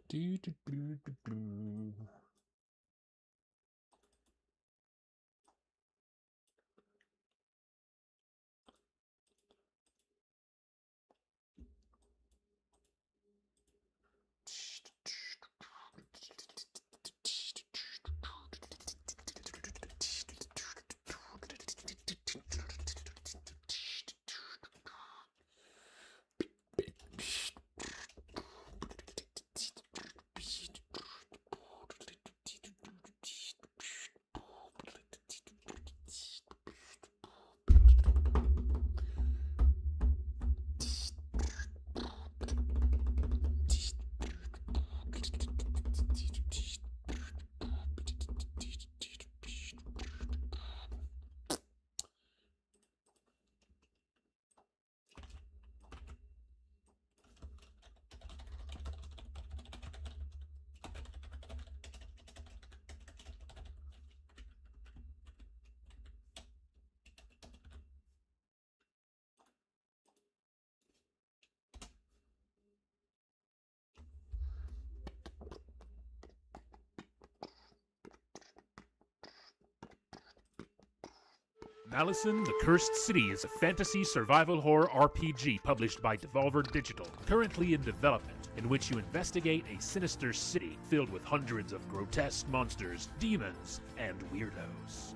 Do, do, do, do, do. Malison, the Cursed City is a fantasy survival horror RPG published by Devolver Digital, currently in development, in which you investigate a sinister city filled with hundreds of grotesque monsters, demons, and weirdos.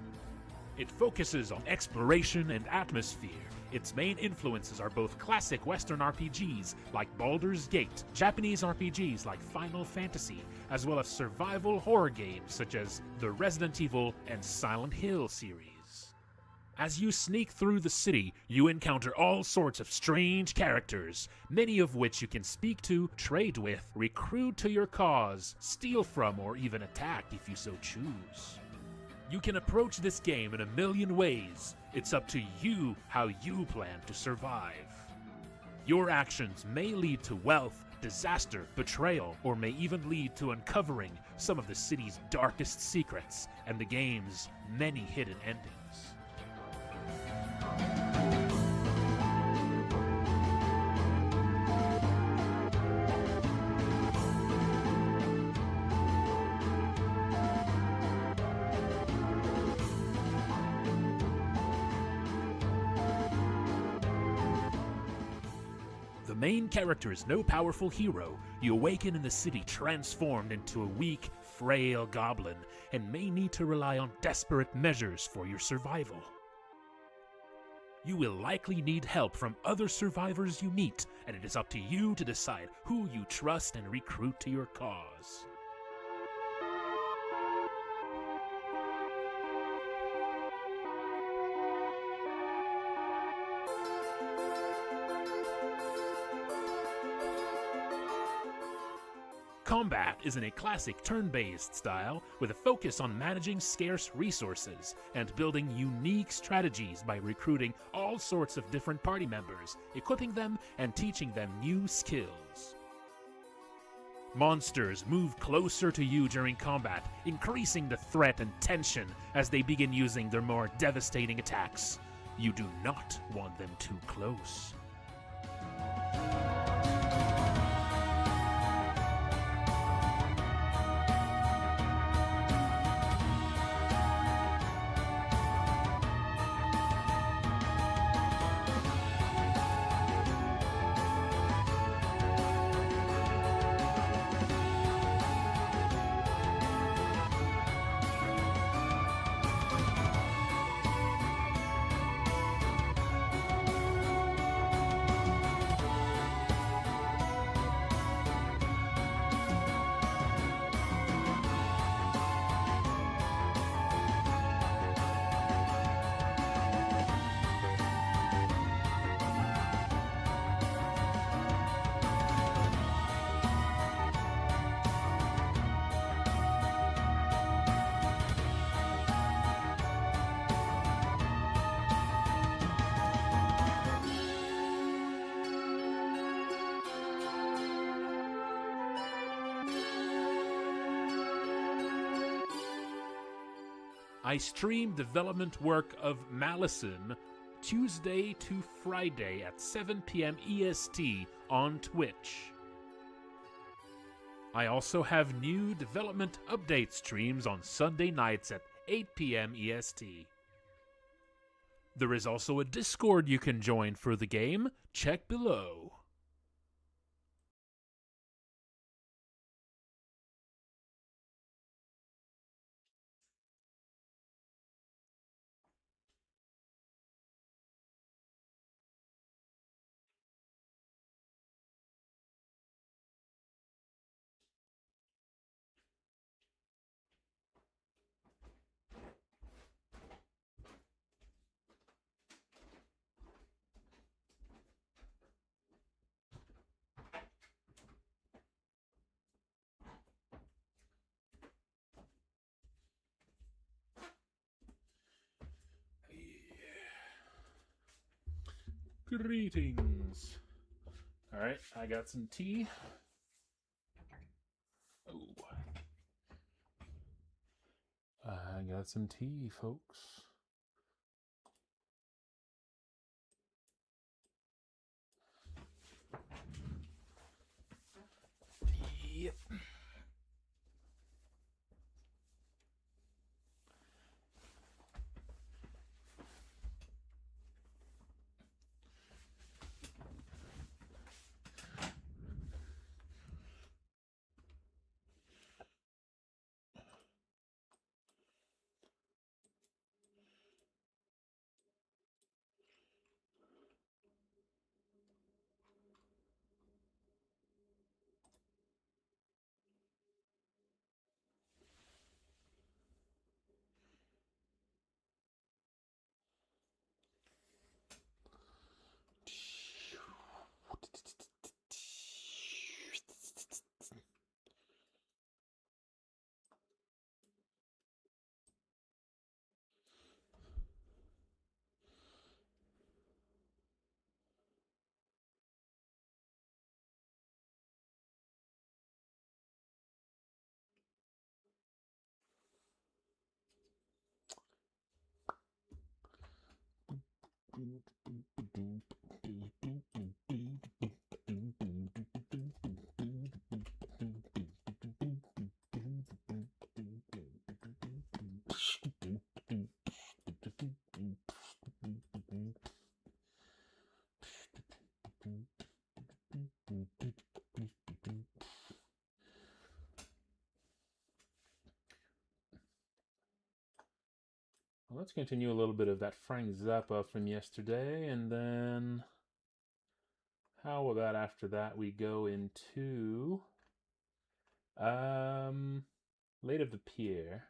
It focuses on exploration and atmosphere. Its main influences are both classic Western RPGs like Baldur's Gate, Japanese RPGs like Final Fantasy, as well as survival horror games such as the Resident Evil and Silent Hill series. As you sneak through the city, you encounter all sorts of strange characters, many of which you can speak to, trade with, recruit to your cause, steal from, or even attack if you so choose. You can approach this game in a million ways. It's up to you how you plan to survive. Your actions may lead to wealth, disaster, betrayal, or may even lead to uncovering some of the city's darkest secrets and the game's many hidden endings. The main character is no powerful hero. You awaken in the city transformed into a weak, frail goblin and may need to rely on desperate measures for your survival. You will likely need help from other survivors you meet, and it is up to you to decide who you trust and recruit to your cause. Combat is in a classic turn-based style with a focus on managing scarce resources and building unique strategies by recruiting all sorts of different party members, equipping them and teaching them new skills. Monsters move closer to you during combat, increasing the threat and tension as they begin using their more devastating attacks. You do not want them too close. I stream development work of Malison Tuesday to Friday at 7 p.m. EST on Twitch. I also have new development update streams on Sunday nights at 8 p.m. EST. There is also a Discord you can join for the game. Check below. Greetings. Alright, I got some tea. Oh. I got some tea, folks. Yep. Well, let's continue a little bit of that Frank Zappa from yesterday, and then how about after that we go into Late of the Pier,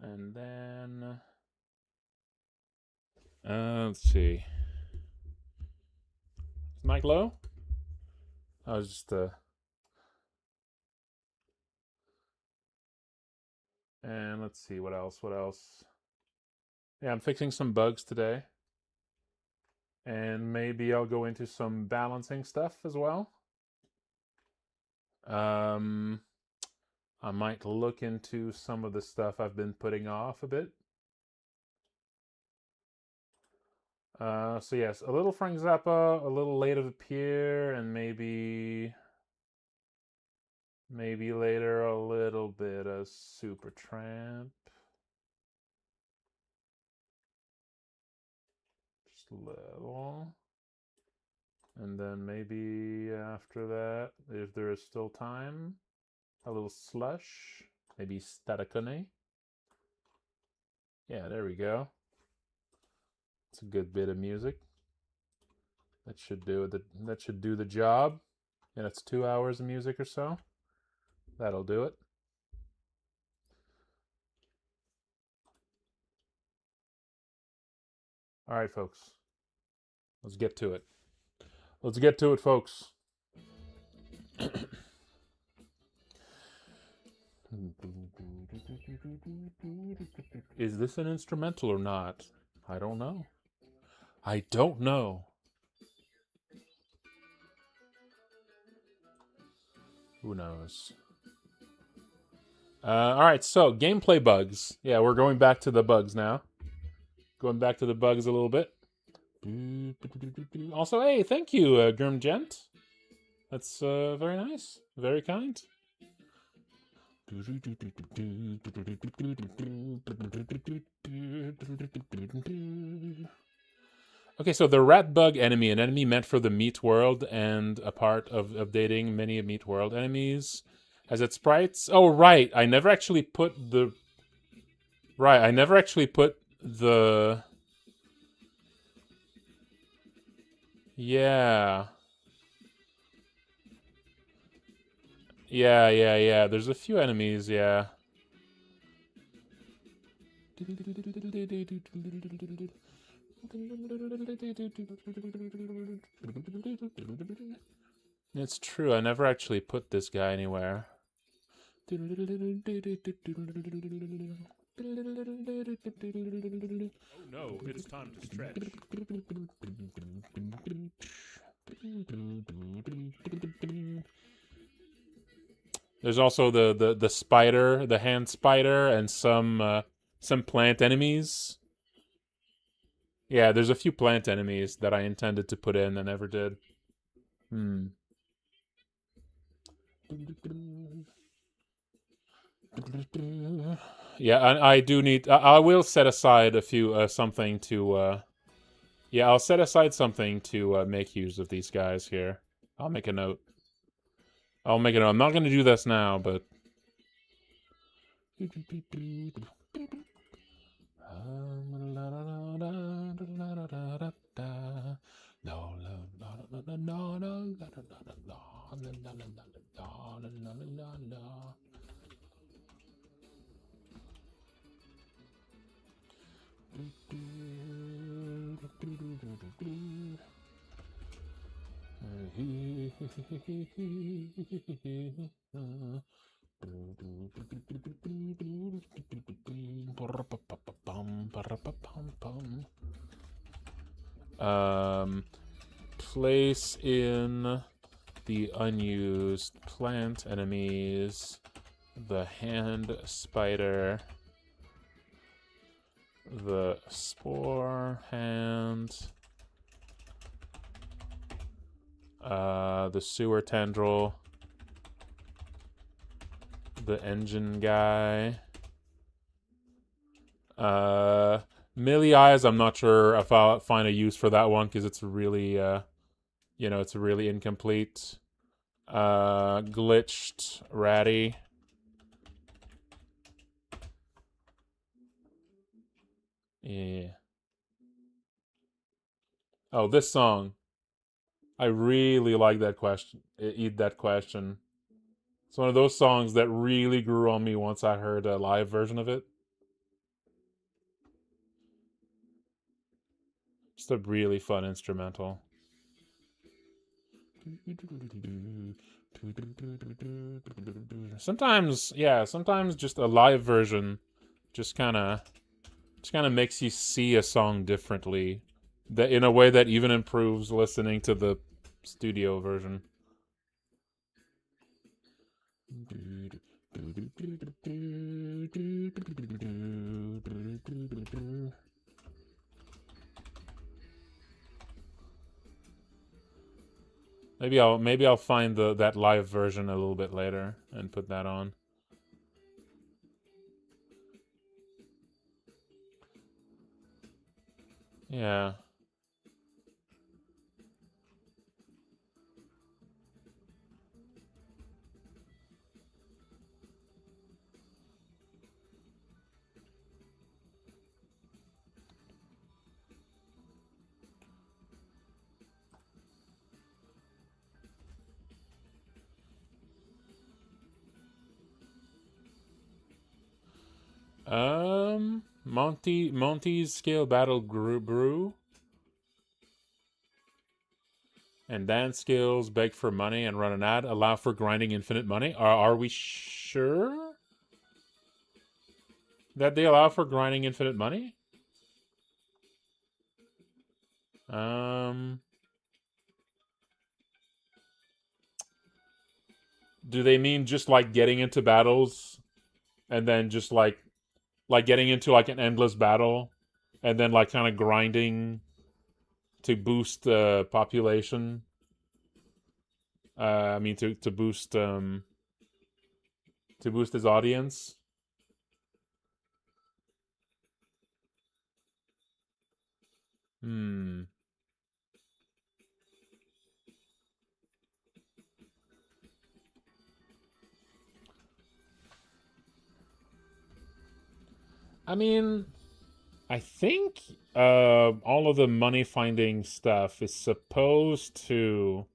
and then let's see. Is Mike low? I was just and let's see what else. What else? Yeah, I'm fixing some bugs today, and maybe I'll go into some balancing stuff as well. I might look into some of the stuff I've been putting off a bit. So yes, a little Frank Zappa, a little Late of the Pier, and maybe later a little bit of Supertramp. Just a little. And then maybe after that, if there is still time, a little Slush, maybe Statacone. Yeah, there we go. It's a good bit of music. That should do it. That should do the job. And it's 2 hours of music or so. That'll do it. All right, folks. Let's get to it. Let's get to it, folks. Is this an instrumental or not? I don't know. I don't know. Who knows? All right, so gameplay bugs. Yeah, we're going back to the bugs now. Going back to the bugs a little bit. Also, hey, thank you, Grim Gent. That's very nice. Very kind. Okay, so the rat bug enemy, an enemy meant for the meat world and a part of updating many meat world enemies. Has it sprites? Oh, right. I never actually put the... Right, I never actually put the... Yeah. Yeah. There's a few enemies, yeah. It's true, I never actually put this guy anywhere. Oh no, it's time to stretch. There's also the spider, the hand spider, and some plant enemies. Yeah, there's a few plant enemies that I intended to put in and never did. Yeah, I do need... I will set aside a few... something to... yeah, I'll set aside something to make use of these guys here. I'll make a note. I'm not going to do this now, but... Place in the unused plant enemies the hand spider, the spore hand, the sewer tendril, the engine guy, Millie Eyes. I'm not sure if I'll find a use for that one because it's really, it's really incomplete. Glitched Ratty. Yeah. Oh, this song. I really like that question. Eat that question. It's one of those songs that really grew on me once I heard a live version of it. Just a really fun instrumental. Sometimes, yeah, sometimes just a live version just kind of makes you see a song differently, that in a way that even improves listening to the studio version. Maybe I'll find that live version a little bit later and put that on. Yeah. Monty's scale battle brew. And dance skills, beg for money, and run an ad allow for grinding infinite money. Are we sure that they allow for grinding infinite money? Do they mean just like getting into battles and then just like getting into like an endless battle and then like kind of grinding to boost the population? I mean to boost his audience. Hmm. I mean, I think all of the money finding stuff is supposed to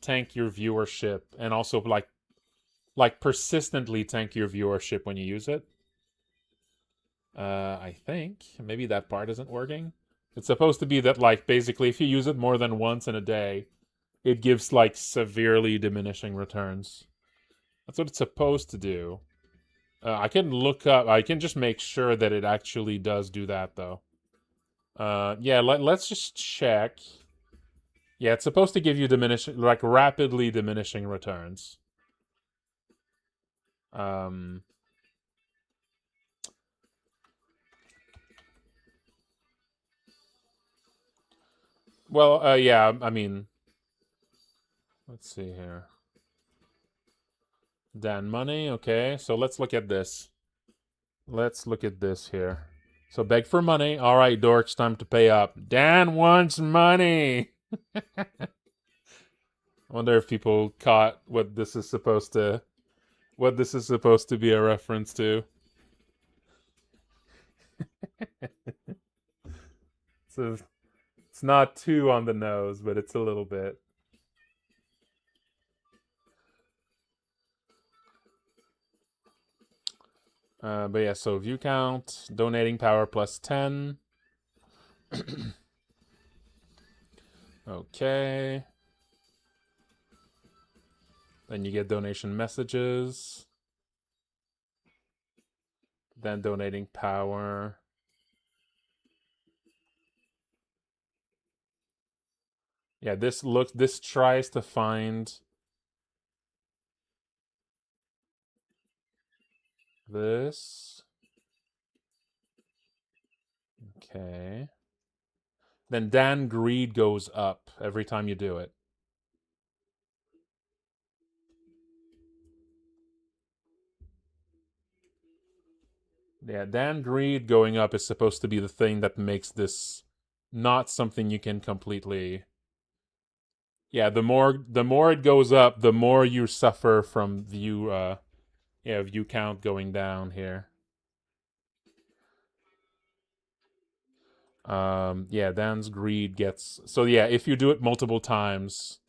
tank your viewership and also like persistently tank your viewership when you use it. I think maybe that part isn't working. It's supposed to be that like basically if you use it more than once in a day, it gives like severely diminishing returns. That's what it's supposed to do. I can look up. I can just make sure that it actually does do that though. Yeah. Let's just check. Yeah, it's supposed to give you diminishing, like rapidly diminishing returns. Um. Well. Yeah. I mean, let's see here. Dan money. Okay. So let's look at this. Let's look at this here. So beg for money. All right, dorks, time to pay up. Dan wants money. I wonder if people caught what this is supposed to be a reference to. So it's not too on the nose, but it's a little bit. But yeah, so view count, donating power plus 10. Okay. Then you get donation messages. Then donating power. Yeah, this tries to find this. Okay. Then Dan Greed goes up every time you do it. Yeah, Dan Greed going up is supposed to be the thing that makes this not something you can completely. Yeah, the more it goes up, the more you suffer from view count going down here. Yeah, Dan's Greed gets so yeah, if you do it multiple times.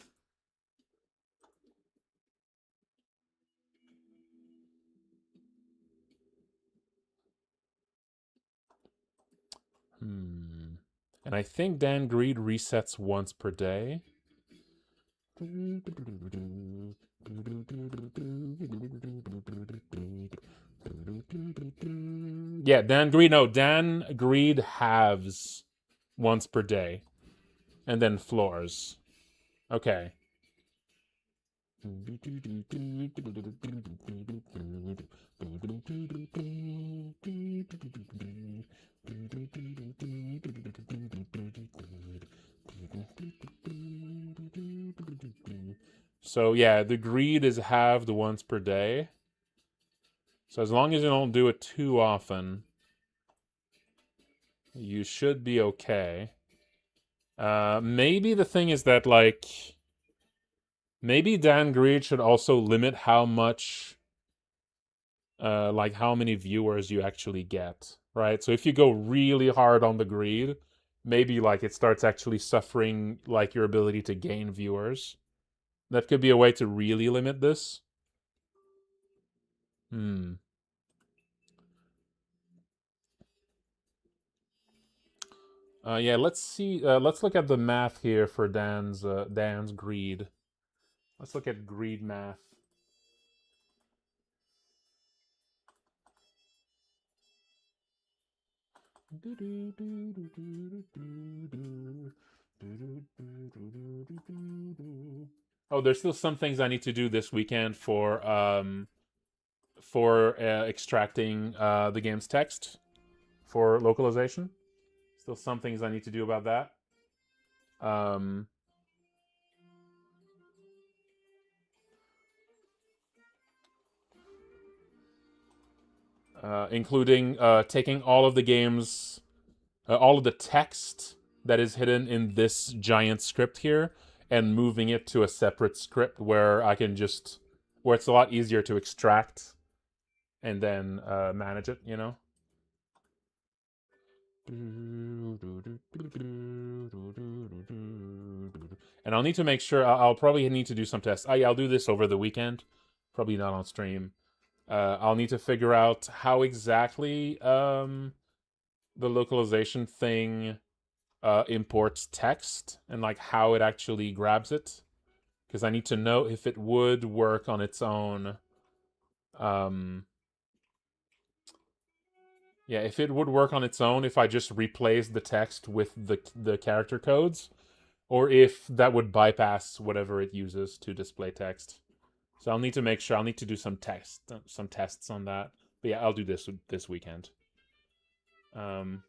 And I think Dan Greed resets once per day. Yeah, Dan Greed. No, Dan Greed halves once per day, and then floors. Okay. So yeah, the greed is halved once per day. So as long as you don't do it too often, you should be okay. Maybe the thing is that maybe Dan Greed should also limit how much how many viewers you actually get, right? So if you go really hard on the greed, maybe it starts actually suffering your ability to gain viewers. That could be a way to really limit this. Yeah, let's see. Let's look at the math here for Dan's greed. Let's look at greed math. Oh, there's still some things I need to do this weekend for extracting the game's text for localization. Still some things I need to do about that. Including taking all of the game's all of the text that is hidden in this giant script here and moving it to a separate script where where it's a lot easier to extract and then manage it, you know? And I'll need to make sure, I'll probably need to do some tests. I'll do this over the weekend, probably not on stream. I'll need to figure out how exactly the localization thing imports text and how it actually grabs it, because I need to know if it would work on its own. Yeah, if it would work on its own if I just replace the text with the character codes, or if that would bypass whatever it uses to display text. So I'll need to make sure. I'll need to do some tests on that. But yeah, I'll do this weekend. I'm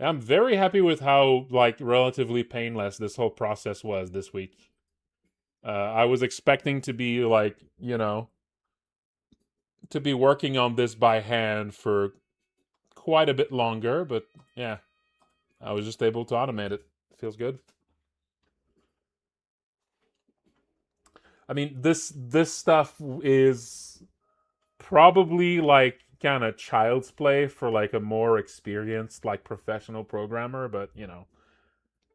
very happy with how relatively painless this whole process was this week. I was expecting to be to be working on this by hand for quite a bit longer, but yeah, I was just able to automate it. Feels good. I mean, this stuff is probably kind of child's play for a more experienced professional programmer, but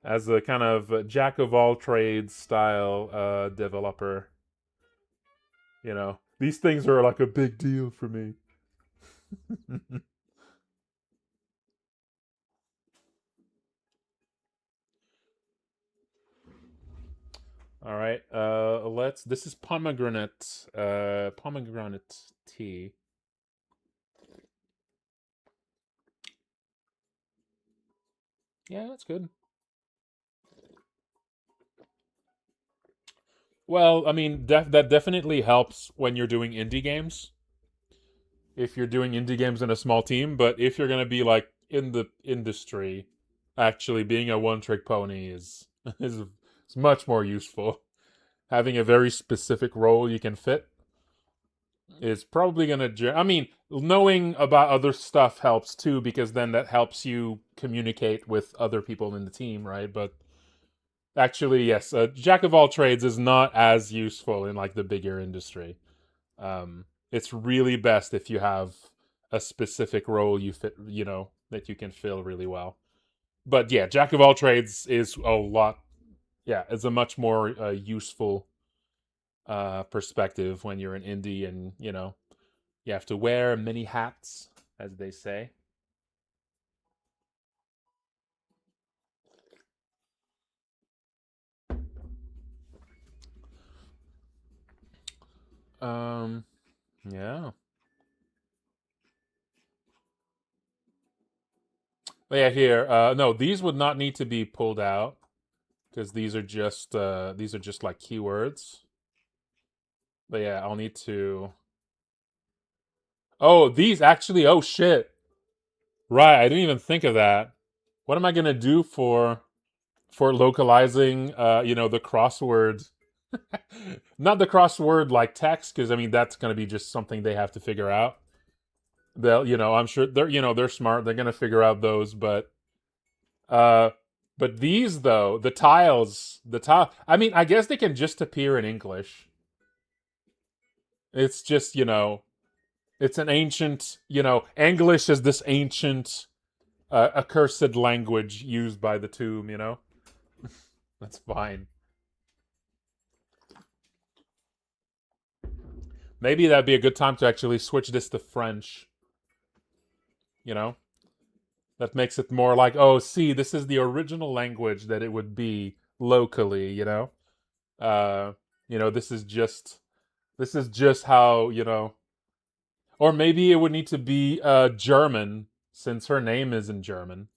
as a kind of jack of all trades style developer, these things are a big deal for me. All right. This is pomegranate tea. Yeah, that's good. Well, I mean, that definitely helps when you're doing indie games. If you're doing indie games in a small team, but if you're gonna be in the industry, actually being a one-trick pony is much more useful. Having a very specific role you can fit is probably gonna. I mean, knowing about other stuff helps too, because then that helps you communicate with other people in the team, right? But actually, yes, jack of all trades is not as useful in like the bigger industry. It's really best if you have a specific role you fit, that you can fill really well. But yeah, jack of all trades is a lot. Yeah, it's a much more useful perspective when you're an indie, and you have to wear many hats, as they say. Um, yeah. But yeah, here. No, these would not need to be pulled out because these are just like keywords. But yeah, I'll need to. Oh, these actually. Oh shit. Right, I didn't even think of that. What am I gonna do for localizing? The crossword. Not the crossword like text, because I mean that's gonna be just something they have to figure out. I'm sure they're smart. They're gonna figure out those, uh, but these though, the tile. I mean, I guess they can just appear in English. It's just it's an ancient. English is this ancient, accursed language used by the tomb. That's fine. Maybe that'd be a good time to actually switch this to French. You know, that makes it more like, oh, see, this is the original language that it would be locally. Uh, this is just how. Or maybe it would need to be German, since her name is in German.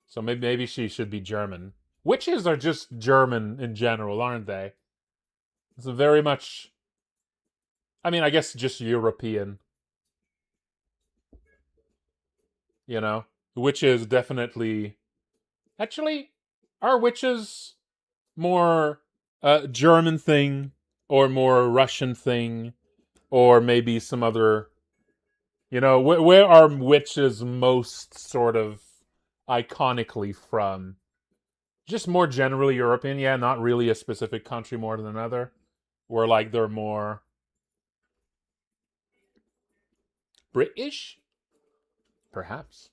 So maybe she should be German. Witches are just German in general, aren't they? It's very much. I mean, I guess just European. You know, witches definitely. Actually, are witches more German thing, or more Russian thing, or maybe some other. Where are witches most sort of iconically from? Just more generally European, yeah, not really a specific country more than another. Where like they're more British, perhaps.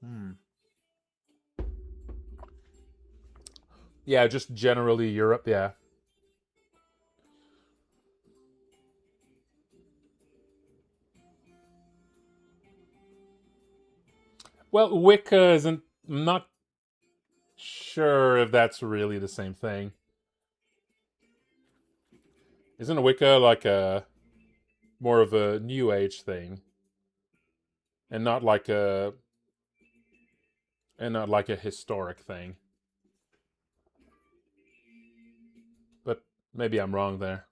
Hmm. Yeah, just generally Europe, yeah. Well, Wicca isn't. I'm not sure if that's really the same thing. Isn't Wicca like a more of a new age thing, and not like a historic thing? But maybe I'm wrong there.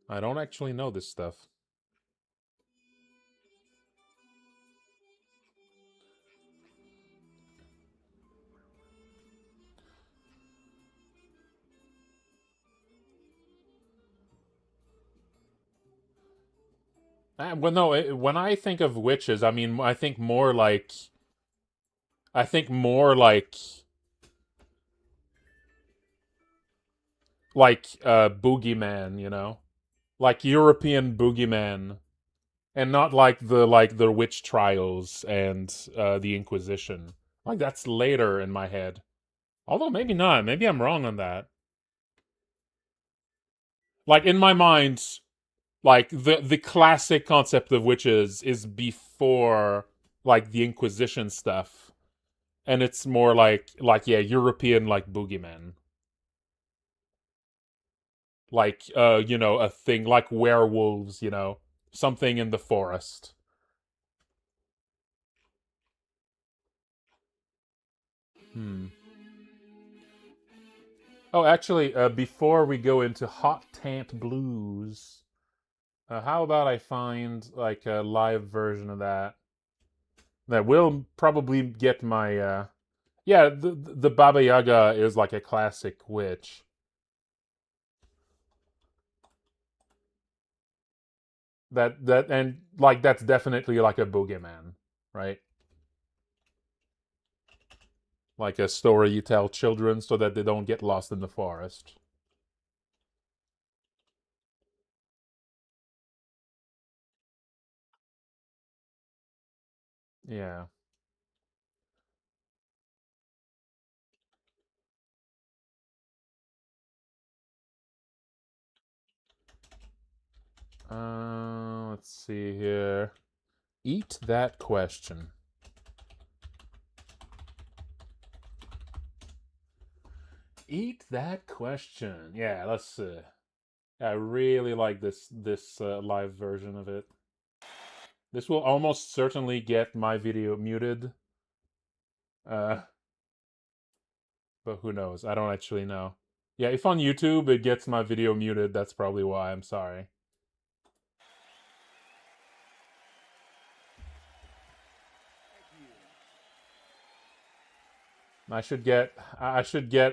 I don't actually know this stuff. Well, no. When I think of witches, I mean, I think more like boogeyman. Like European boogeyman, and not like the witch trials and the Inquisition. Like that's later in my head. Although maybe not. Maybe I'm wrong on that. Like in my mind, like the classic concept of witches is before like the Inquisition stuff, and it's more like yeah, European like boogeyman, like a thing like werewolves, something in the forest. Hmm. Oh, actually, before we go into hot tant blues, How about I find like a live version of that that will probably get my yeah, the Baba Yaga is like a classic witch. That and like that's definitely like a boogeyman, right? Like a story you tell children so that they don't get lost in the forest. Yeah. Let's see here. Eat that question. Eat that question. Yeah, let's. I really like this live version of it. This will almost certainly get my video muted. Uh, but who knows? I don't actually know. Yeah, if on YouTube it gets my video muted, that's probably why. I'm sorry. I should get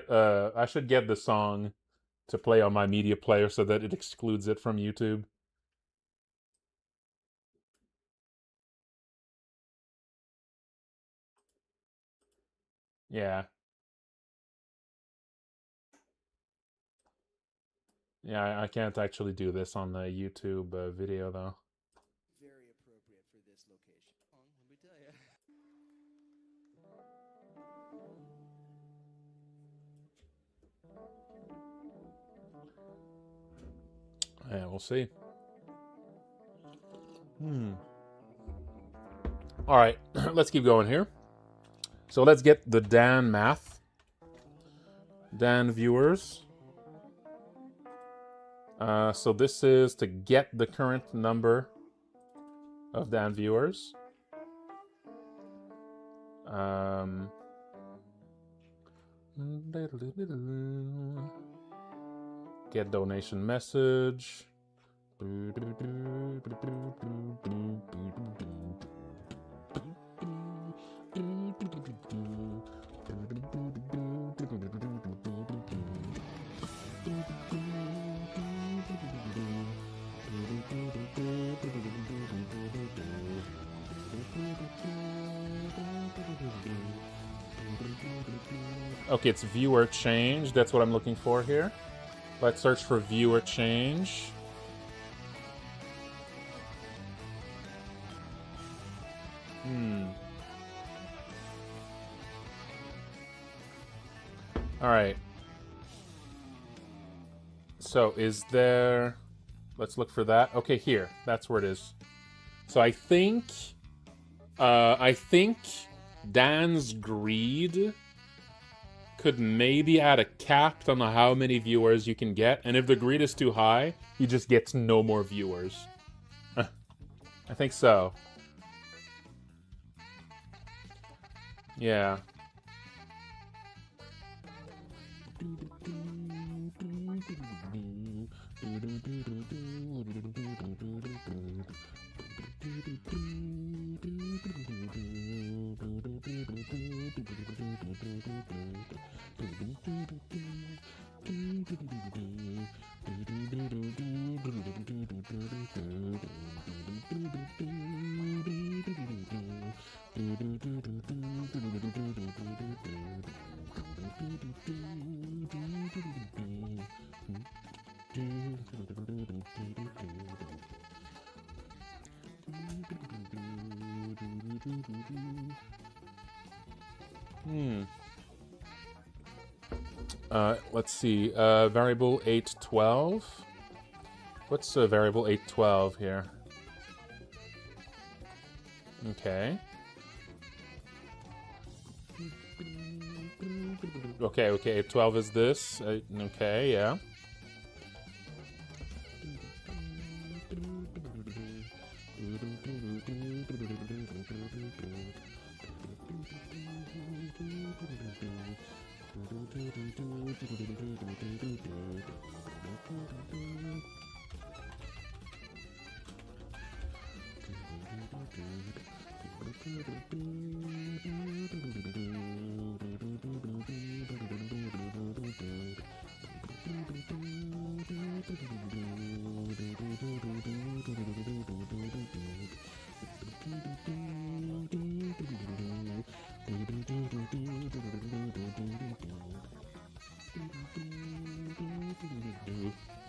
the song to play on my media player so that it excludes it from YouTube. Yeah. Yeah, I can't actually do this on the YouTube video though. Very appropriate for this location. Let me tell you. Yeah, we'll see. All right, let's keep going here. So let's get the Dan math. Dan viewers. So this is to get the current number of Dan viewers. Get donation message. Okay, it's viewer change. That's what I'm looking for here. Let's search for viewer change. All right. So is there... Let's look for that. Okay, here. That's where it is. So I think Dan's greed could maybe add a cap on how many viewers you can get, and if the greed is too high, he just gets no more viewers. I think so. Yeah. Let's see. Variable 812. What's variable 812 here? Okay. Okay, 812 is this. Okay, yeah.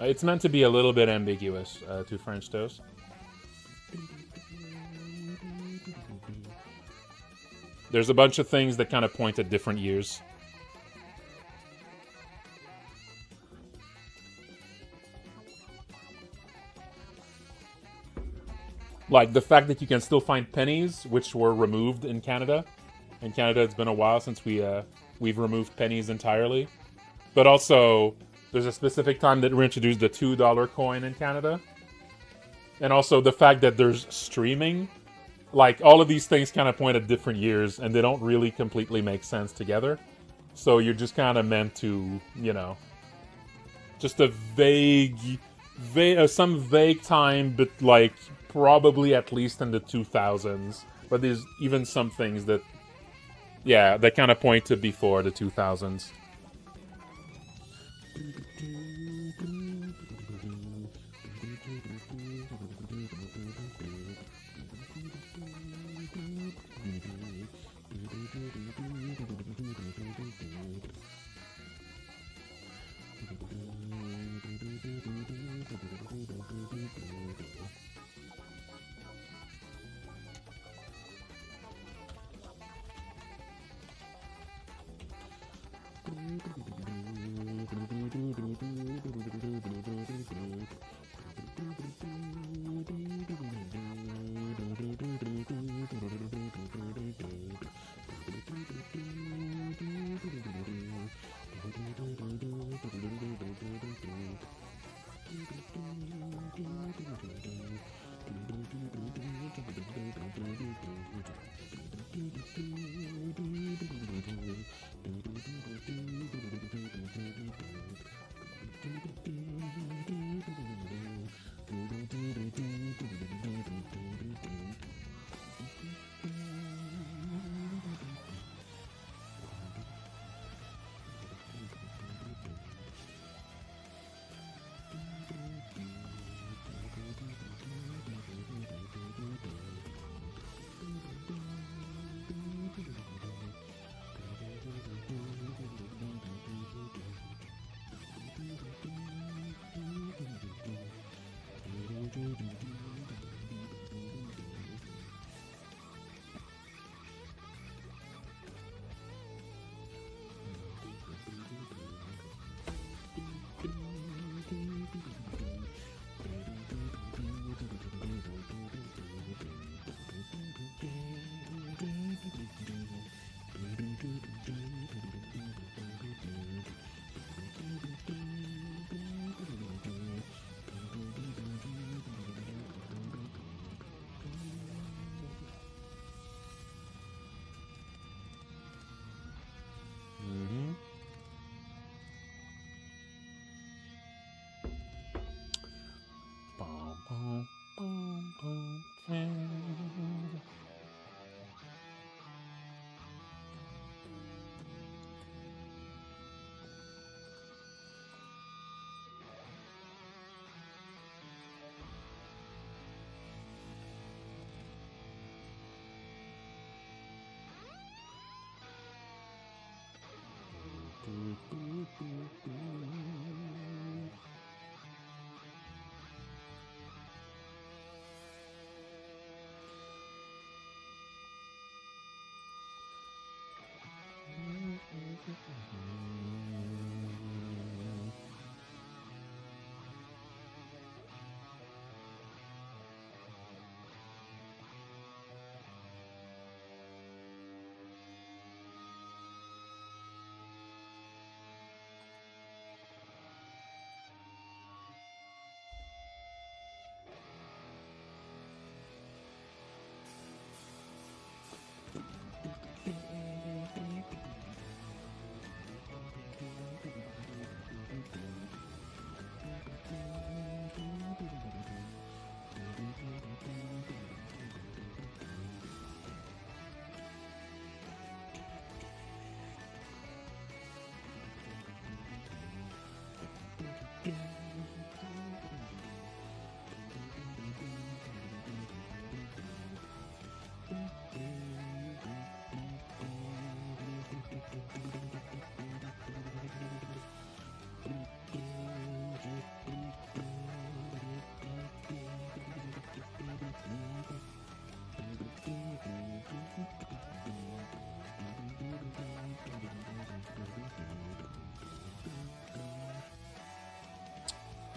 It's meant to be a little bit ambiguous to French toast. There's a bunch of things that kind of point at different years. Like the fact that you can still find pennies, which were removed in Canada. In Canada, it's been a while since we've removed pennies entirely. But also, there's a specific time that we introduced the $2 coin in Canada. And also the fact that there's streaming. Like, all of these things kind of point at different years, and they don't really completely make sense together. So you're just kind of meant to, you know, just a some vague time, but like probably at least in the 2000s. But there's even some things that, yeah, that kind of point to before the 2000s.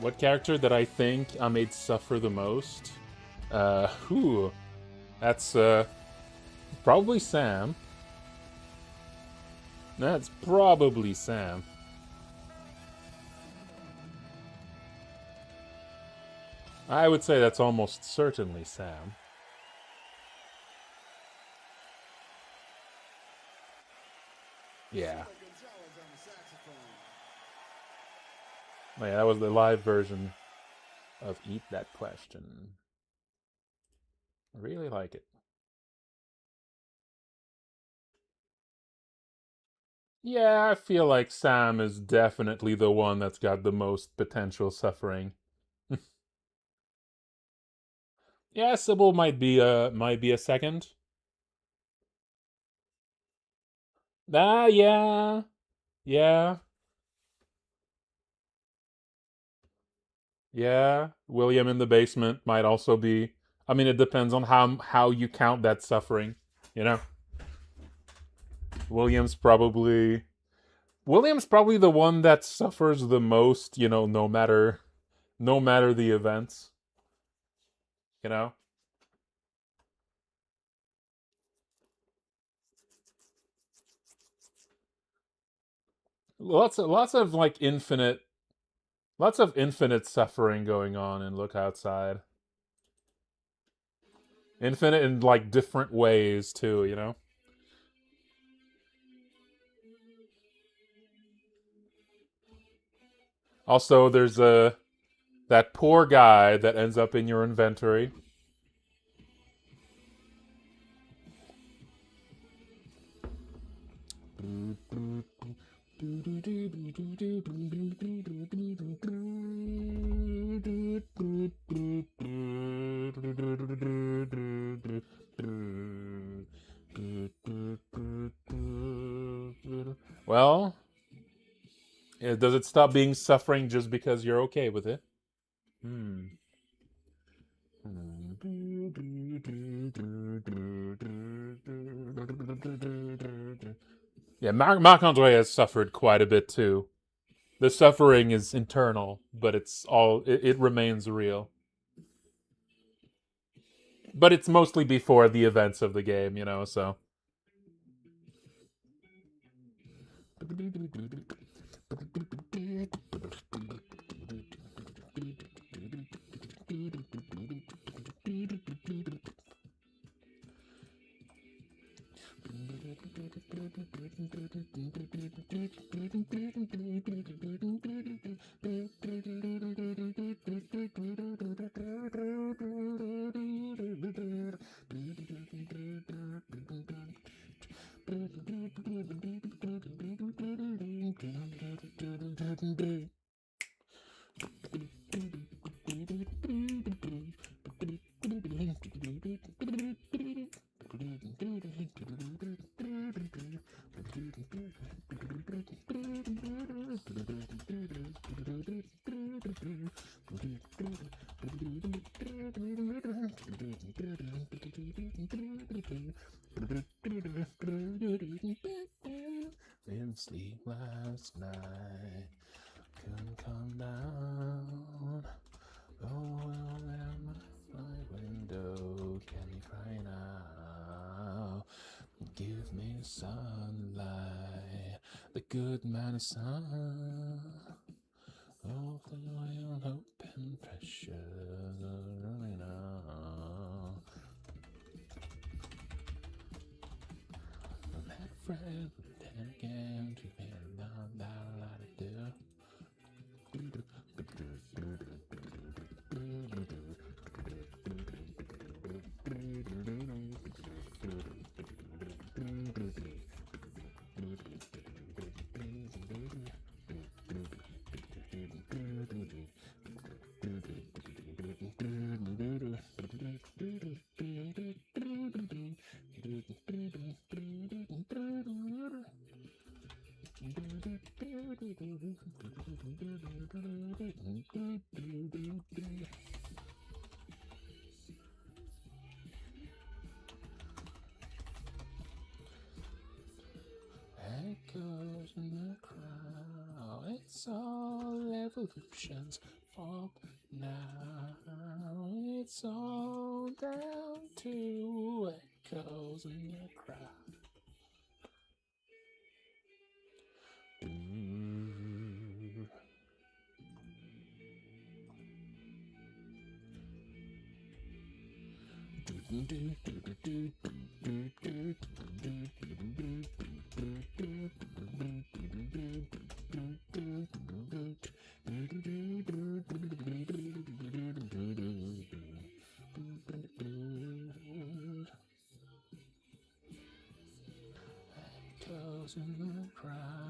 What character that I think I made suffer the most? That's probably Sam. That's probably Sam. I would say that's almost certainly Sam. Yeah. Oh, yeah, that was the live version of Eat That Question. I really like it. Yeah, I feel like Sam is definitely the one that's got the most potential suffering. Yeah, Sybil might be a second. Ah, yeah, yeah, yeah. William in the basement might also be. I mean, it depends on how you count that suffering. You know, William's probably William's probably the one that suffers the most. You know, no matter the events. You know, lots of like infinite, lots of infinite suffering going on in Look Outside. Infinite in like different ways too. You know. Also, there's a that poor guy that ends up in your inventory. Well, does it stop being suffering just because you're okay with it? Hmm. Yeah, Marc Andre has suffered quite a bit too. The suffering is internal, but it remains real. But it's mostly before the events of the game, you know. So didn't sleep last night, couldn't come down. Oh, well, then my window can you cry now? Give me sunlight, the good man of sun. Oh, the oil, hope and pressure running out. That friend, then again, to be down, do. Echoes in the crowd, it's all evolutions fault now. It's all down to echoes in the crowd. Echoes in the crowd.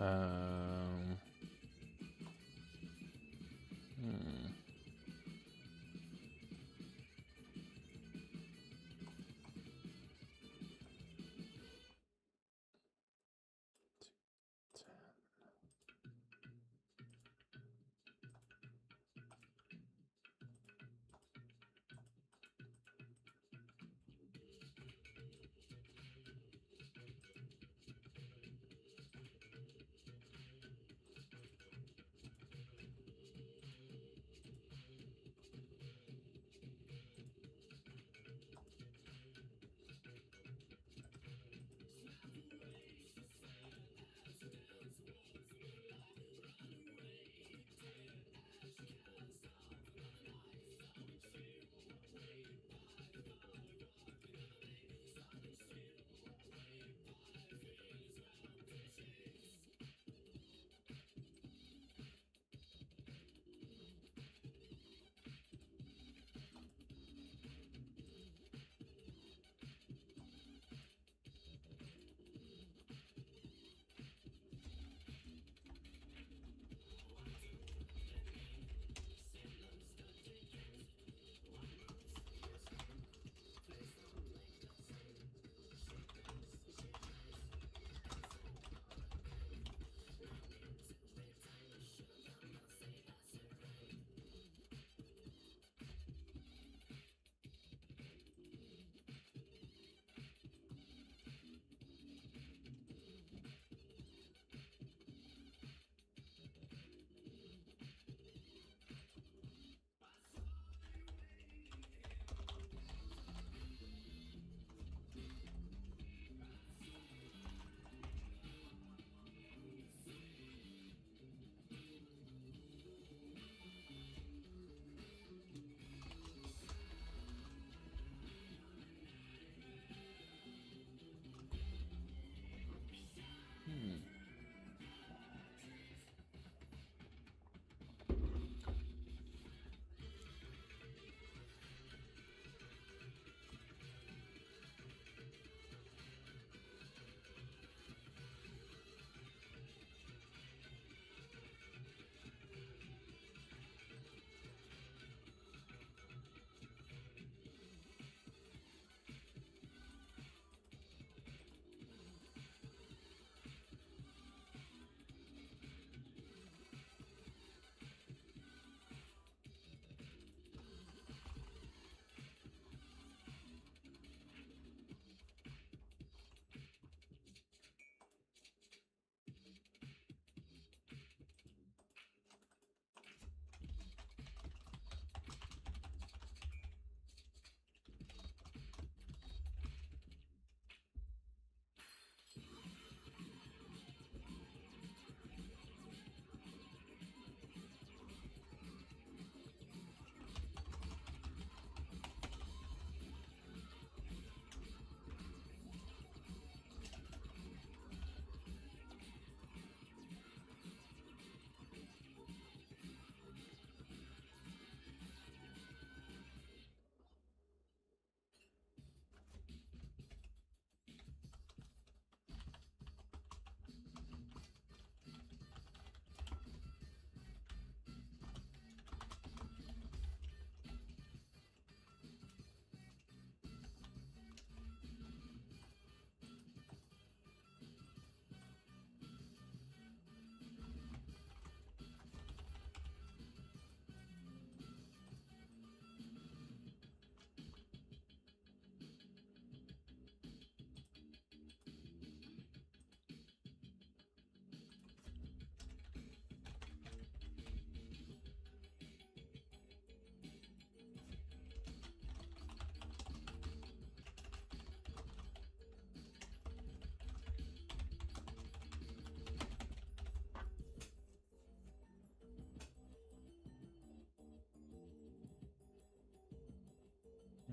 Um, hmm.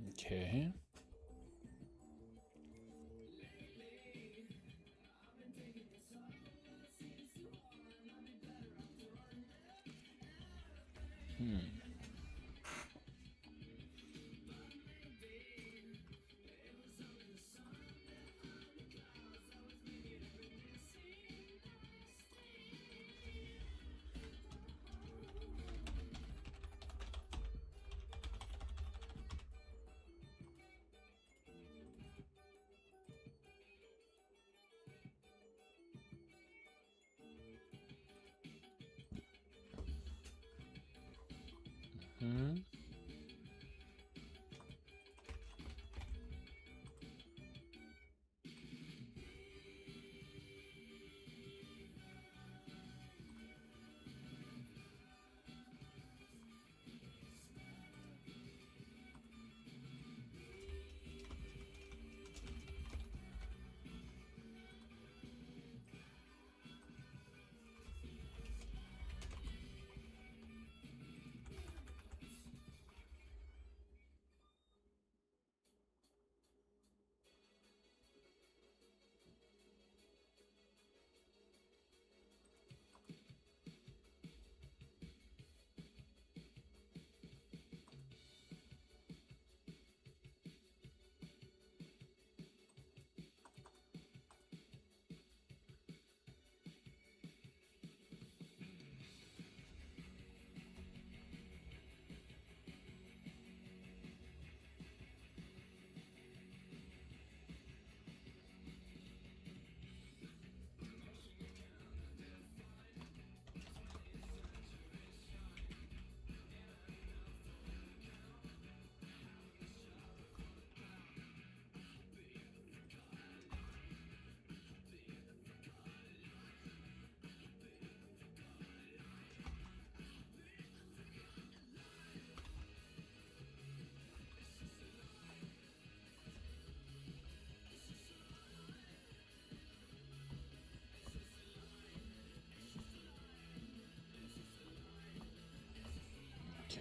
Okay. Hmm?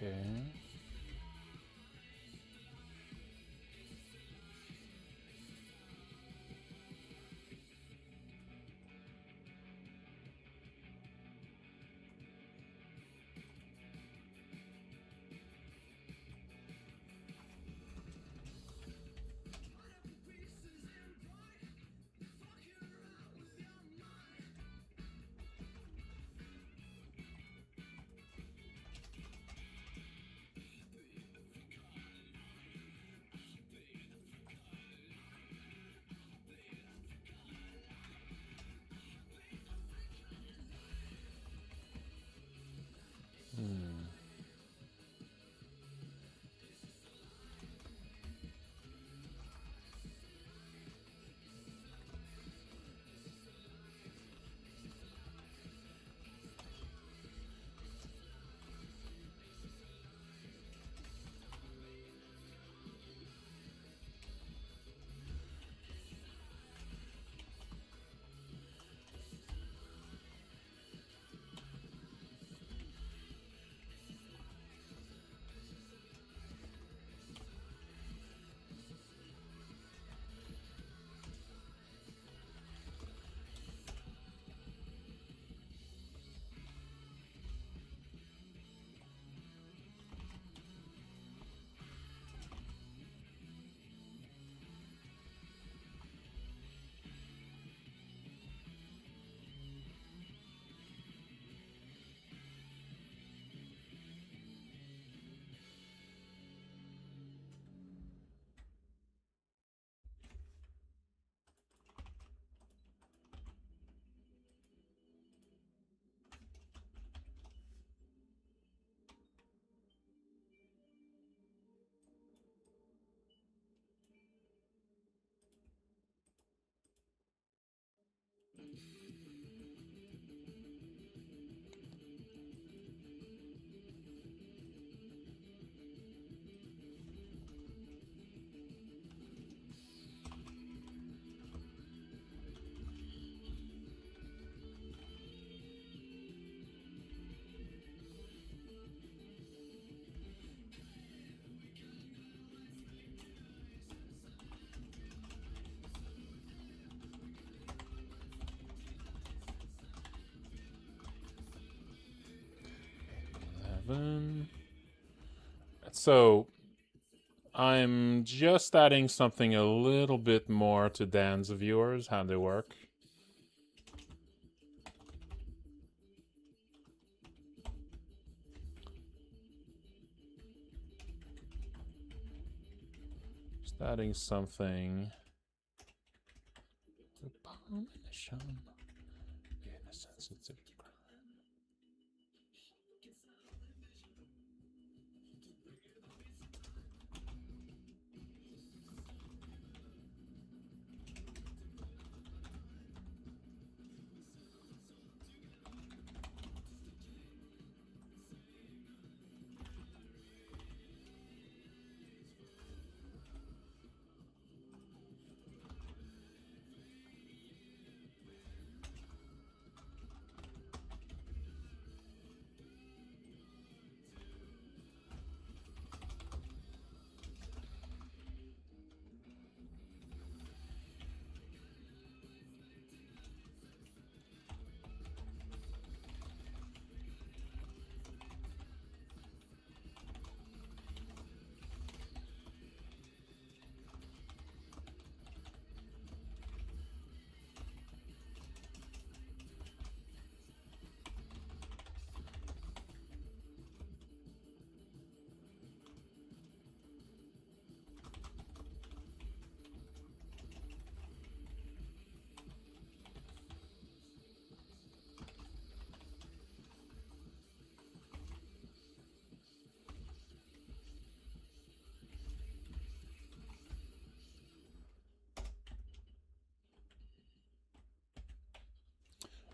Okay. Hmm. So I'm just adding something a little bit more to Dan's viewers, how they work. Just adding something. Abomination. Sensitive.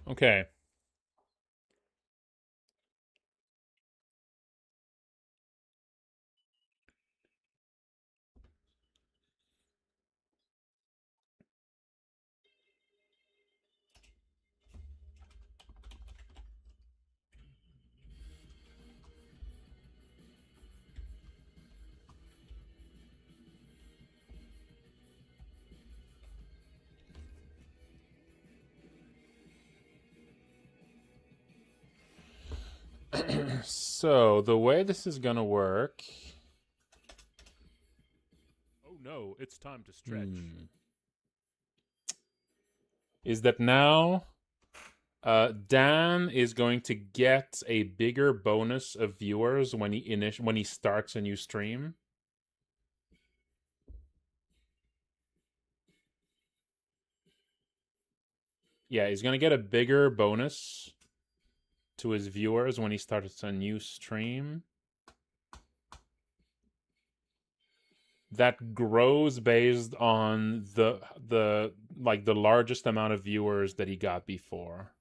Okay. So the way this is gonna work. Oh no, it's time to stretch. Is that now Dan is going to get a bigger bonus of viewers when he starts a new stream. Yeah, he's gonna get a bigger bonus to his viewers when he starts a new stream. That grows based on the like the largest amount of viewers that he got before.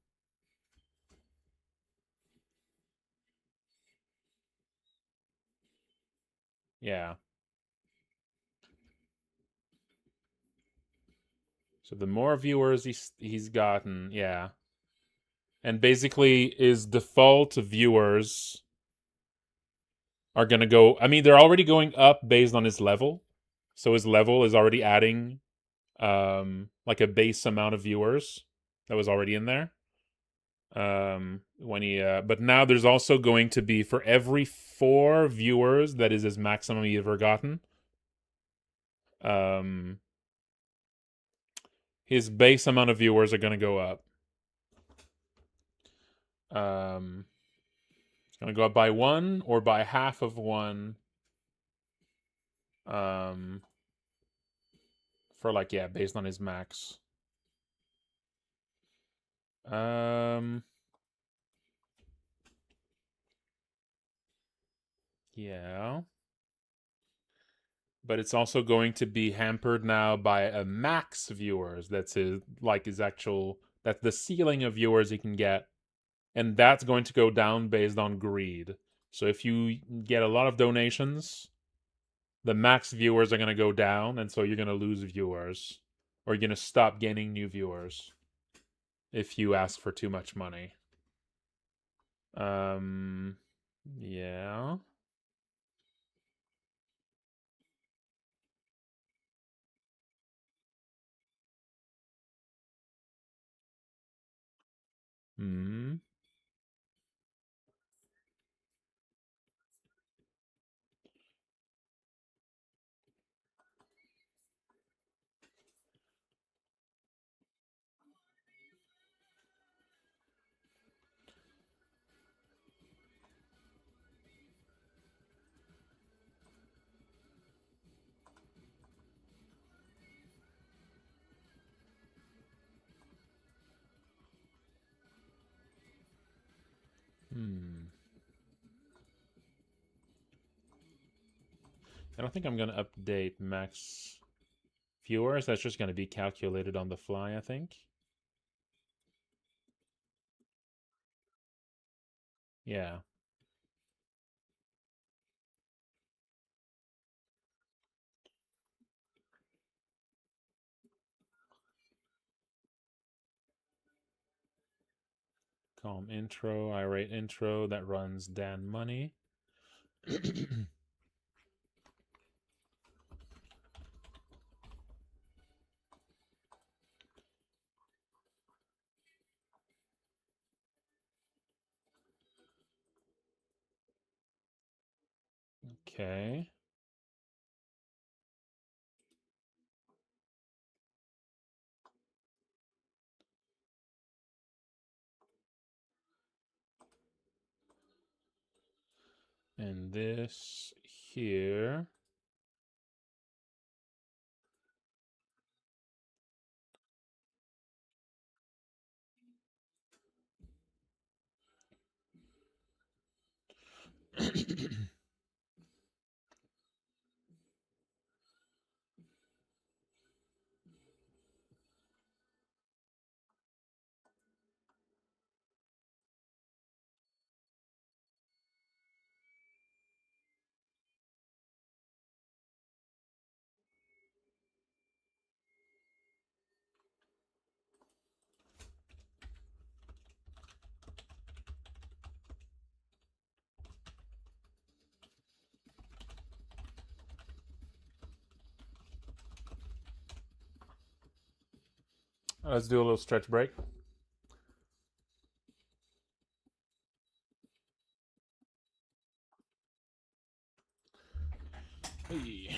Yeah. So the more viewers he's gotten, yeah. And basically his default viewers are going to go, I mean they're already going up based on his level. So his level is already adding like a base amount of viewers that was already in there. When he but now there's also going to be, for every 4 viewers that is his maximum he ever gotten, his base amount of viewers are going to go up. It's going to go up by 1 or by half of 1. For like, yeah, based on his max. Yeah. But it's also going to be hampered now by a max viewers. That's his actual, that's the ceiling of viewers he can get. And that's going to go down based on greed. So if you get a lot of donations, the max viewers are going to go down, and so you're going to lose viewers. Or you're going to stop gaining new viewers if you ask for too much money. Yeah. Hmm. I don't think I'm going to update max viewers. That's just going to be calculated on the fly, I think. Yeah. Calm intro, irate intro. That runs Dan Money. Okay. And this here. Let's do a little stretch break. Hey.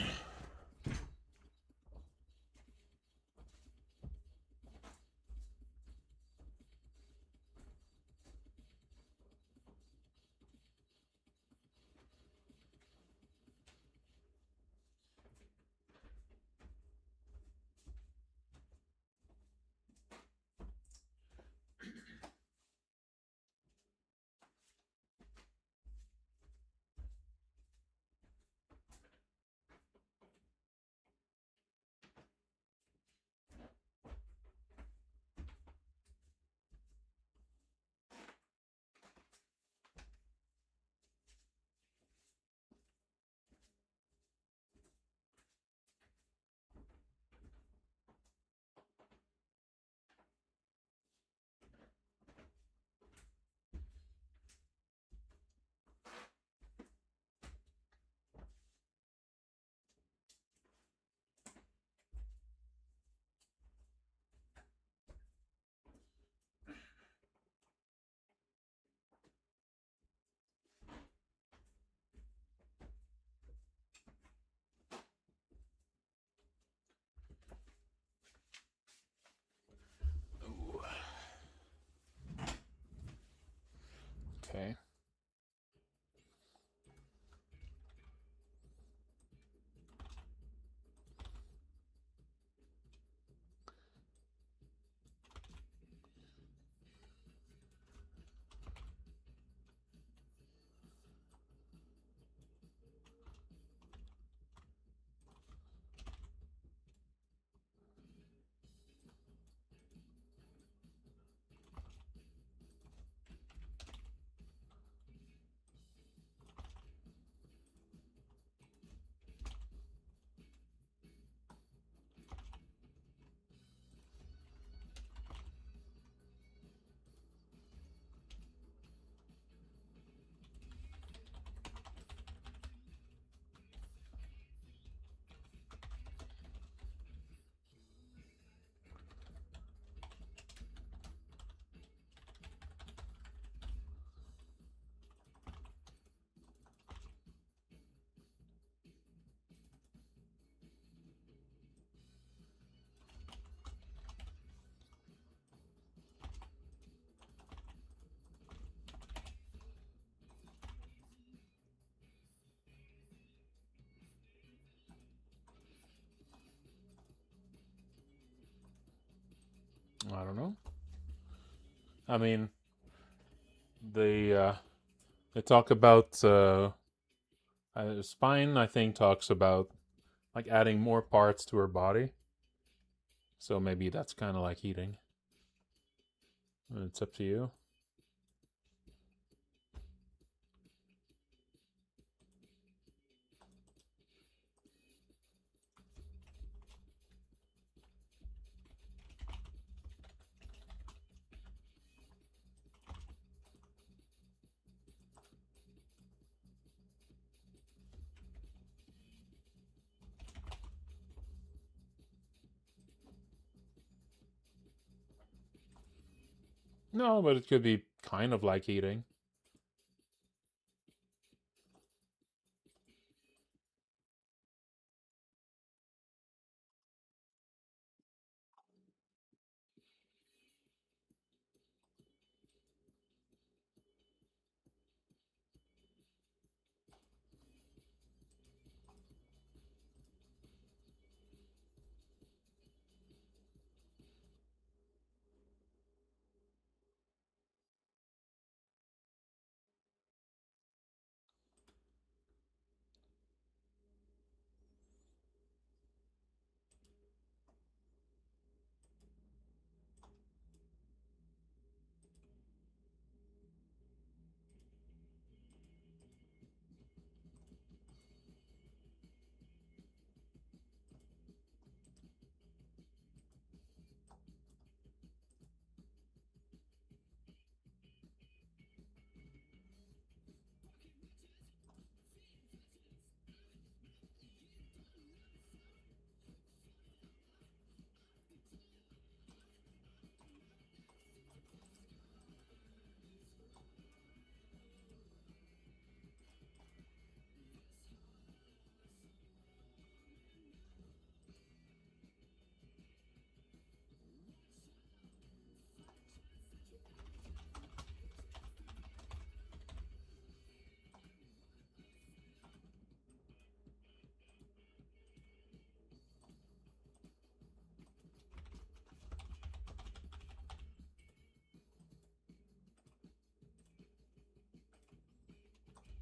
Okay. I don't know. I mean, they talk about spine. I think talks about like adding more parts to her body. So maybe that's kind of like eating. It's up to you. No, but it could be kind of like eating.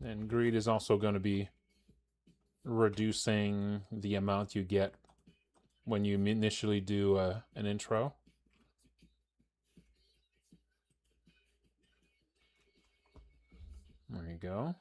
And greed is also going to be reducing the amount you get when you initially do an intro. There you go.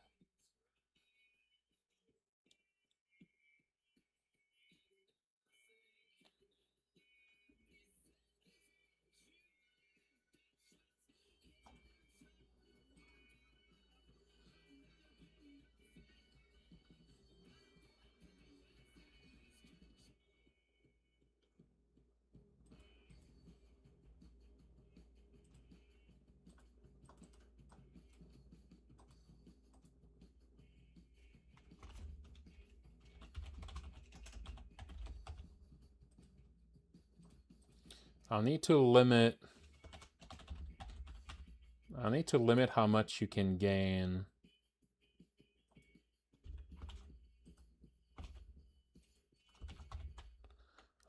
I'll need to limit how much you can gain.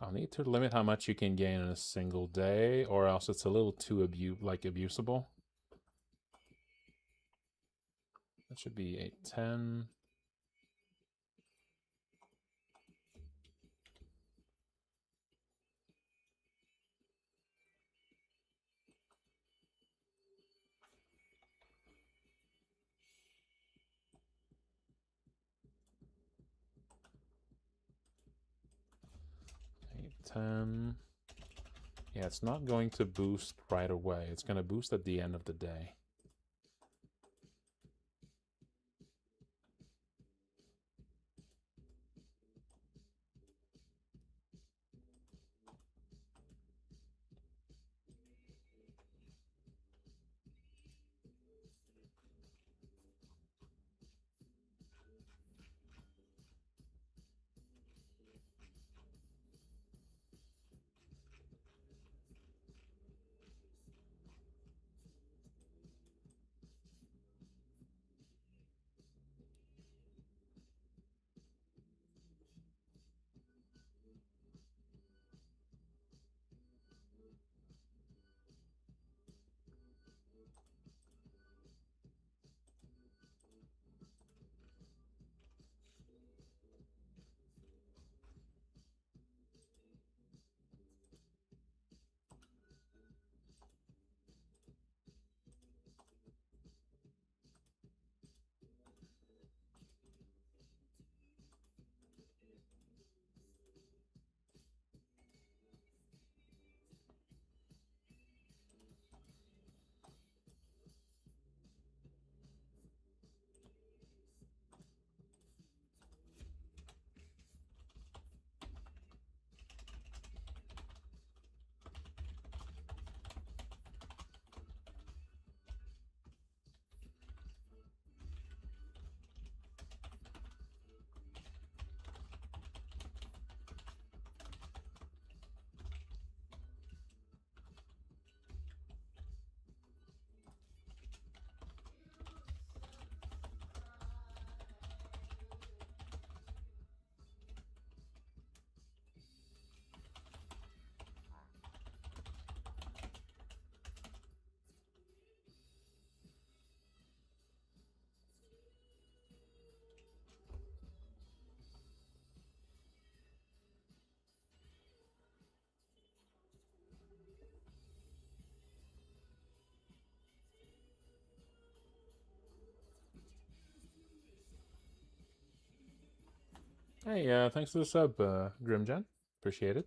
I'll need to limit how much you can gain in a single day, or else it's a little too abusable. That should be 810. Yeah, it's not going to boost right away. It's going to boost at the end of the day. Hey, thanks for the sub, Grimgen. Appreciate it.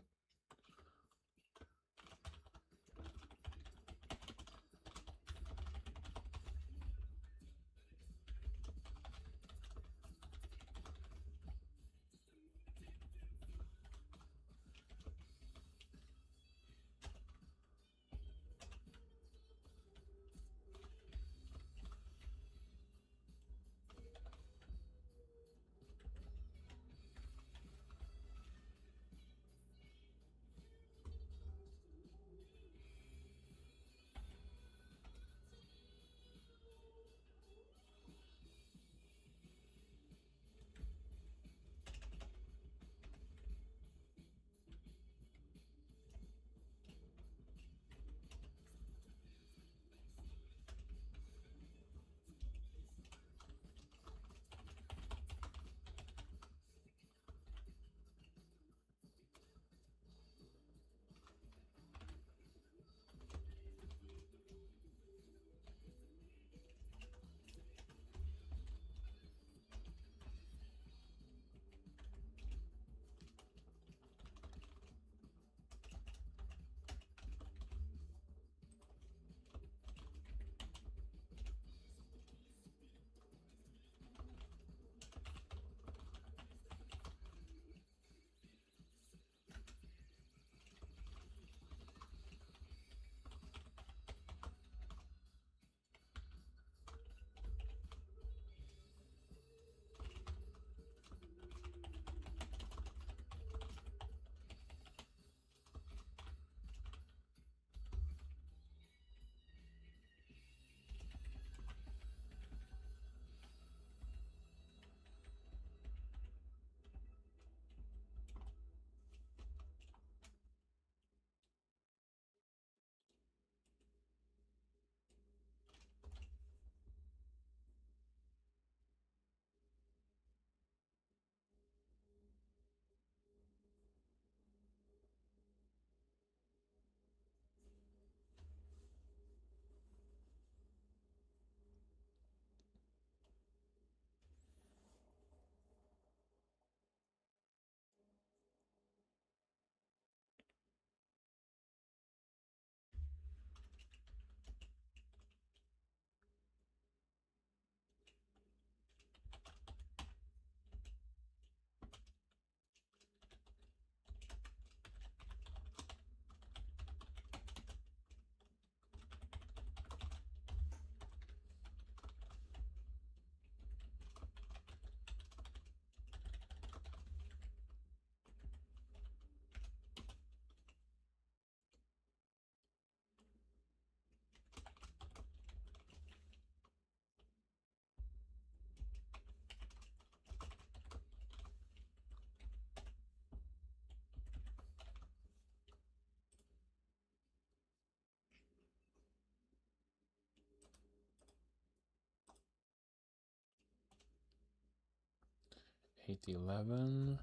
811.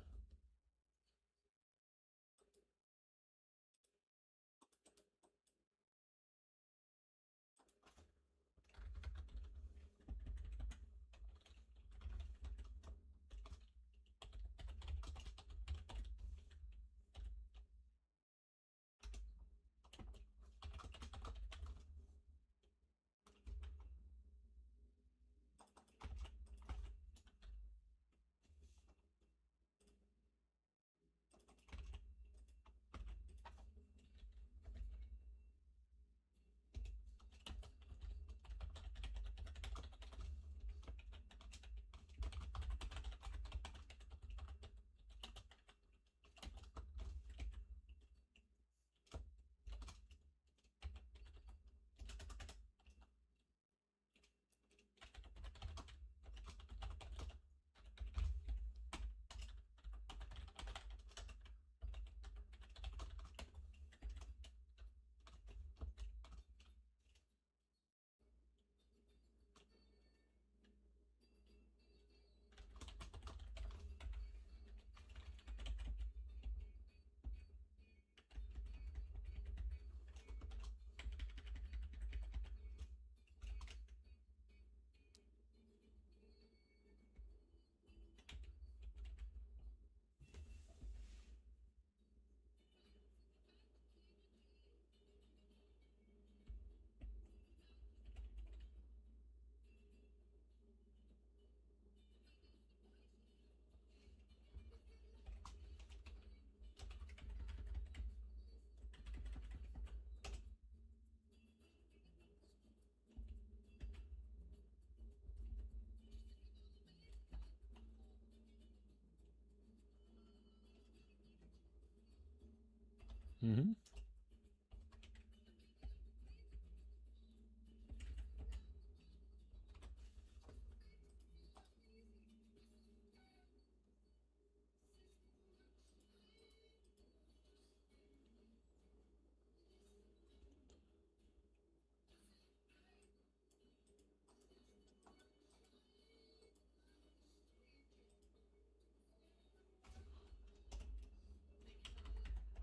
Mm-hmm.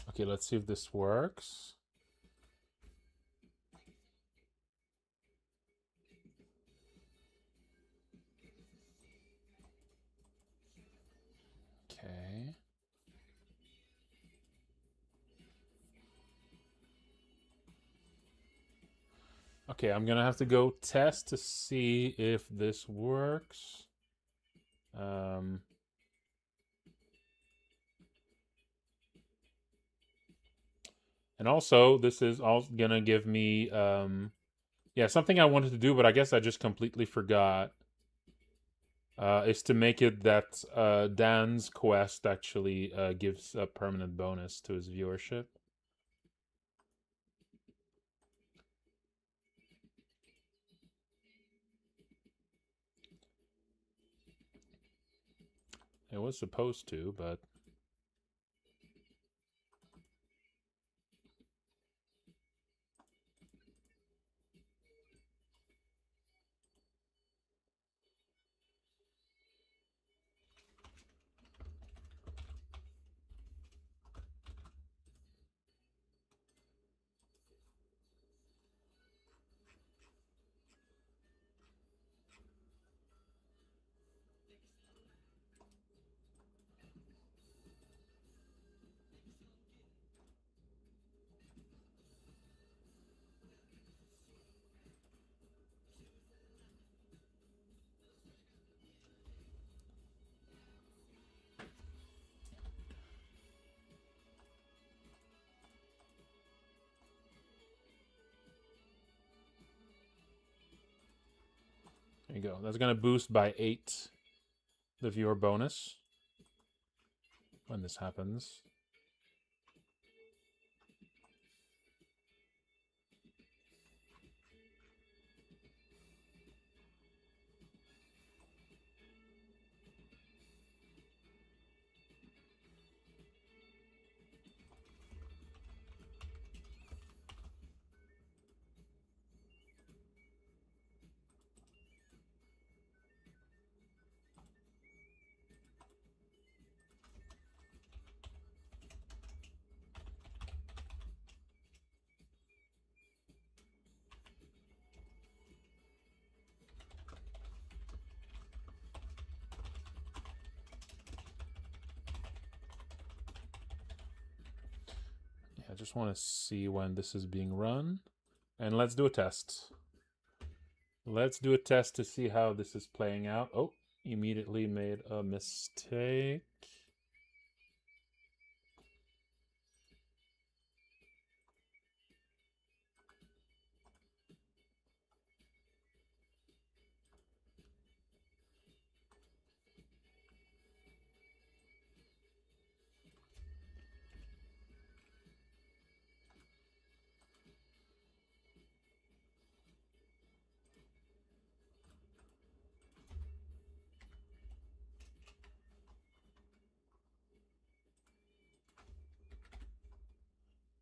Okay, let's see if this works. Okay. Okay, I'm gonna have to go test to see if this works. And also, this is all gonna give me, yeah, something I wanted to do, but I guess I just completely forgot. Is to make it that Dan's quest actually gives a permanent bonus to his viewership. It was supposed to, but there you go. That's gonna boost by 8 the viewer bonus when this happens. I just want to see when this is being run. And let's do a test. Let's do a test to see how this is playing out. Oh, immediately made a mistake.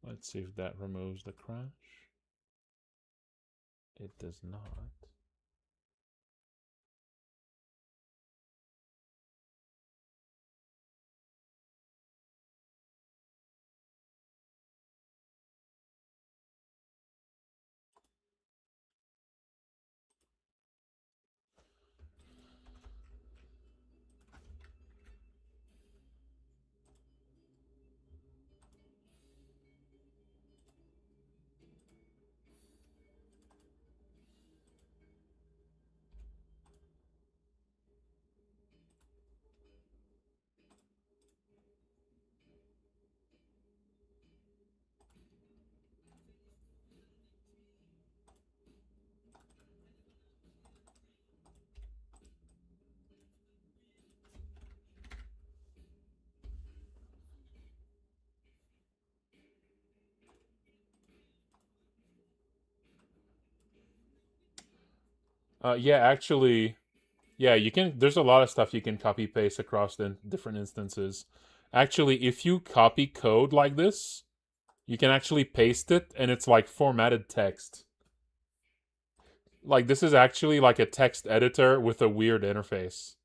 Let's see if that removes the crash. It does not. Yeah, actually, yeah, you can. There's a lot of stuff you can copy paste across the different instances. Actually, if you copy code like this, you can actually paste it, and it's like formatted text. Like this is actually like a text editor with a weird interface.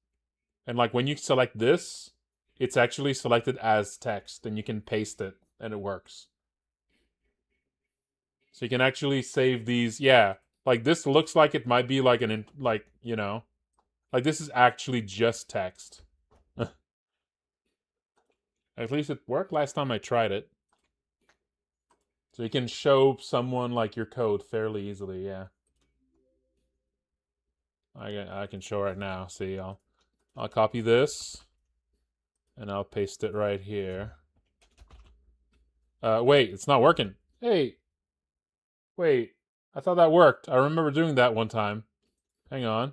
And like when you select this, it's actually selected as text, and you can paste it, and it works. So you can actually save these. Yeah, like this looks like it might be like like like this is actually just text. At least it worked last time I tried it. So you can show someone like your code fairly easily. Yeah, I can show right now. See, I'll copy this, and I'll paste it right here. Wait, it's not working. Hey, wait, I thought that worked. I remember doing that one time. Hang on.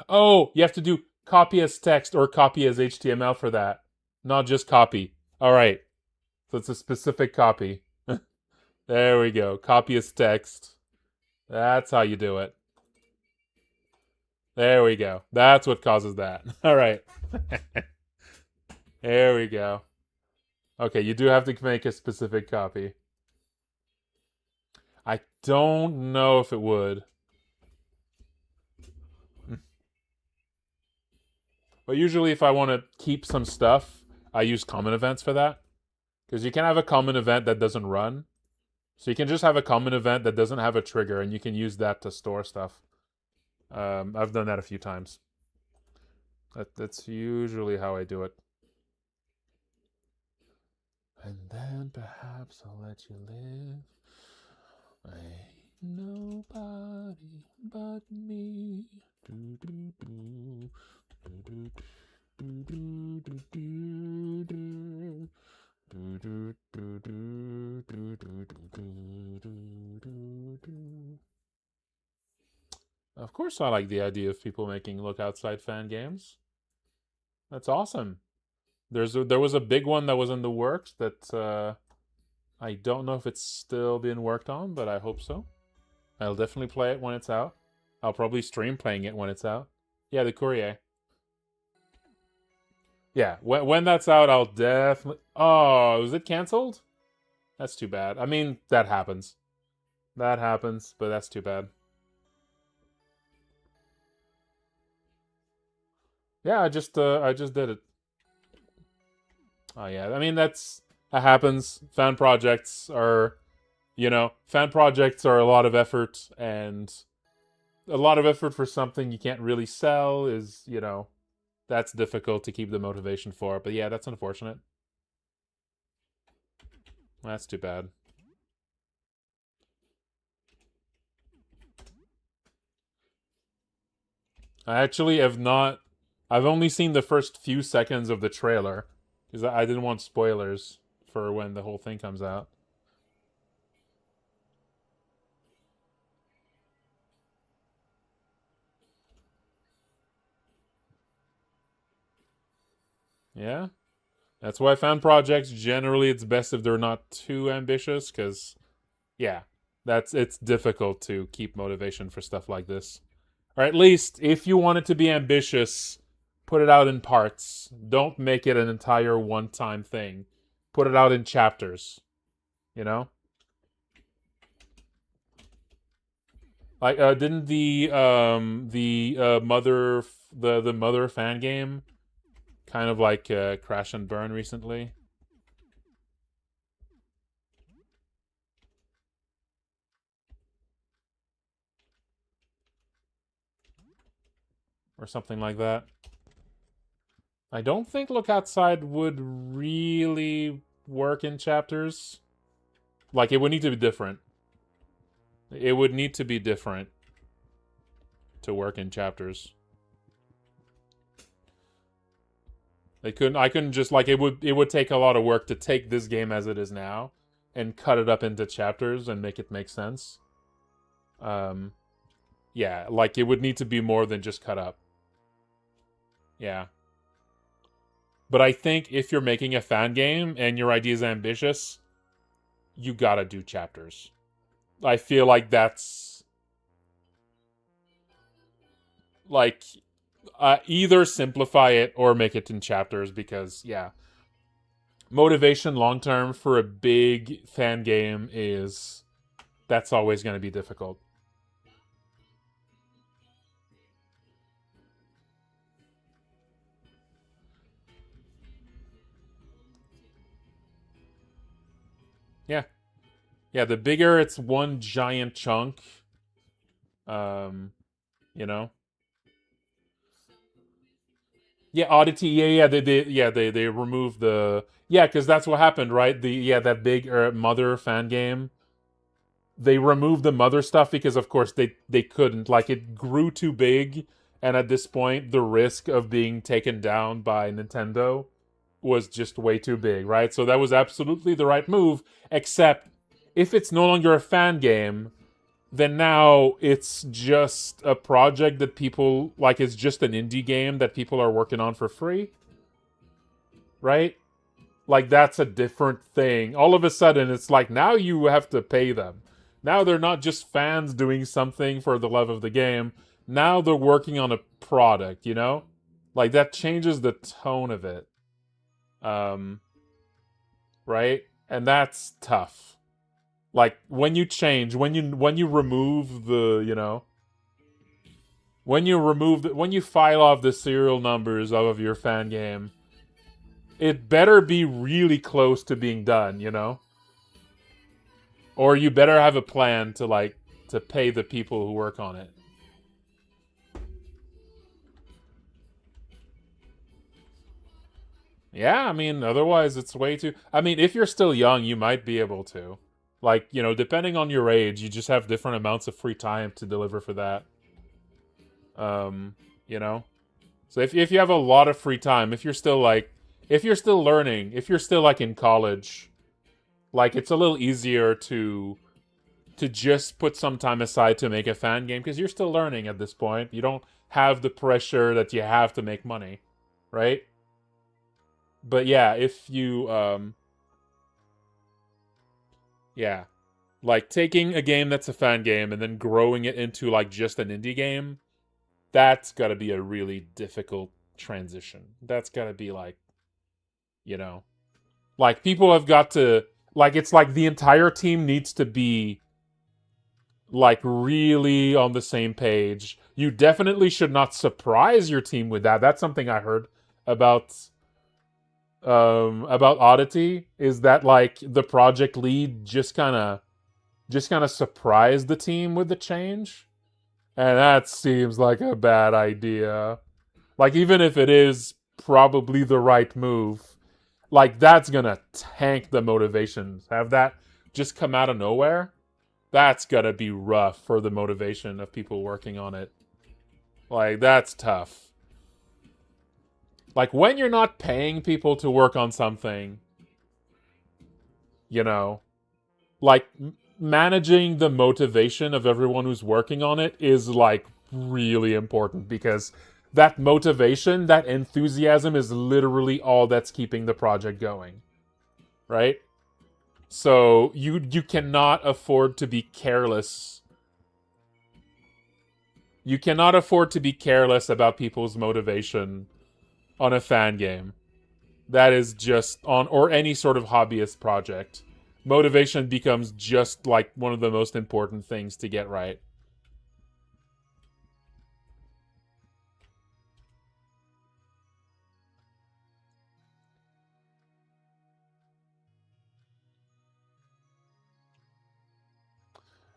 Oh, you have to do copy as text or copy as HTML for that. Not just copy. All right. So it's a specific copy. There we go. Copy as text. That's how you do it. There we go. That's what causes that. All right. There we go. Okay, you do have to make a specific copy. I don't know if it would. But usually if I want to keep some stuff, I use common events for that. Because you can have a common event that doesn't run. So you can just have a common event that doesn't have a trigger, and you can use that to store stuff. I've done that a few times. That's usually how I do it. And then perhaps I'll let you live. Ain't nobody but me. Do, do, do. Do, do, do, do, do, do, do. Do, do, do, do, do, do, do, do, do. Of course I like the idea of people making Look Outside fan games. That's awesome. There was a big one that was in the works that I don't know if it's still being worked on, but I hope so. I'll definitely play it when it's out. I'll probably stream playing it when it's out. Yeah, the Courier. Yeah, when that's out, I'll definitely... Oh, was it canceled? That's too bad. I mean, that happens. That happens, but that's too bad. Yeah, I just did it. Oh yeah, I mean that happens. Fan projects are, fan projects are a lot of effort, and a lot of effort for something you can't really sell is, that's difficult to keep the motivation for. But yeah, that's unfortunate. That's too bad. I actually have not. I've only seen the first few seconds of the trailer because I didn't want spoilers for when the whole thing comes out. Yeah, that's why fan projects generally it's best if they're not too ambitious because yeah, it's difficult to keep motivation for stuff like this. Or at least if you want it to be ambitious, put it out in parts. Don't make it an entire one-time thing. Put it out in chapters, you know? Like didn't the mother the mother fan game kind of like crash and burn recently or something like that? I don't think Look Outside would really work in chapters. Like it would need to be different. It would need to be different to work in chapters. I couldn't just like it would take a lot of work to take this game as it is now and cut it up into chapters and make it make sense. Yeah, like it would need to be more than just cut up. Yeah. But I think if you're making a fan game and your idea is ambitious, you gotta do chapters. I feel like that's like either simplify it or make it in chapters because yeah, motivation long term for a big fan game is that's always going to be difficult. Yeah. Yeah, the bigger it's one giant chunk, um, you know. Yeah, Oddity. Yeah, they removed the yeah, because that's what happened, right? The yeah that big Mother fan game. They removed the Mother stuff because, of course, they couldn't. Like it grew too big, and at this point, the risk of being taken down by Nintendo was just way too big, right? So that was absolutely the right move. Except if it's no longer a fan game, then now it's just a project that people like. It's just an indie game that people are working on for free, right? Like that's a different thing. All of a sudden, it's like now you have to pay them. Now they're not just fans doing something for the love of the game. Now they're working on a product, you know? Like that changes the tone of it. Um, right? And that's tough. Like when you change, when you remove the, you know, when you file off the serial numbers of your fan game, it better be really close to being done, you know? Or you better have a plan to like to pay the people who work on it. Yeah, I mean, otherwise it's way too I mean, if you're still young, you might be able to. Like, you know, depending on your age, you just have different amounts of free time to deliver for that. You know? So if you have a lot of free time, if you're still learning, if you're still like in college, like it's a little easier to just put some time aside to make a fan game because you're still learning at this point. You don't have the pressure that you have to make money, right? But yeah, if you yeah, like taking a game that's a fan game and then growing it into like just an indie game, that's got to be a really difficult transition. That's got to be like, you know, like people have got to like it's like the entire team needs to be like really on the same page. You definitely should not surprise your team with that. That's something I heard about about Oddity is that like the project lead just kind of surprised the team with the change. And that seems like a bad idea. Like even if it is probably the right move, Like, that's gonna tank the motivation. Have that just come out of nowhere? That's gonna be rough for the motivation of people working on it. Like, that's tough. Like, when you're not paying people to work on something, you know, like, managing the motivation of everyone who's working on it is, like, really important because that motivation, that enthusiasm is literally all that's keeping the project going, right? So you cannot afford to be careless. You cannot afford to be careless about people's motivation on a fan game. That is just on, or any sort of hobbyist project. Motivation becomes just like one of the most important things to get right.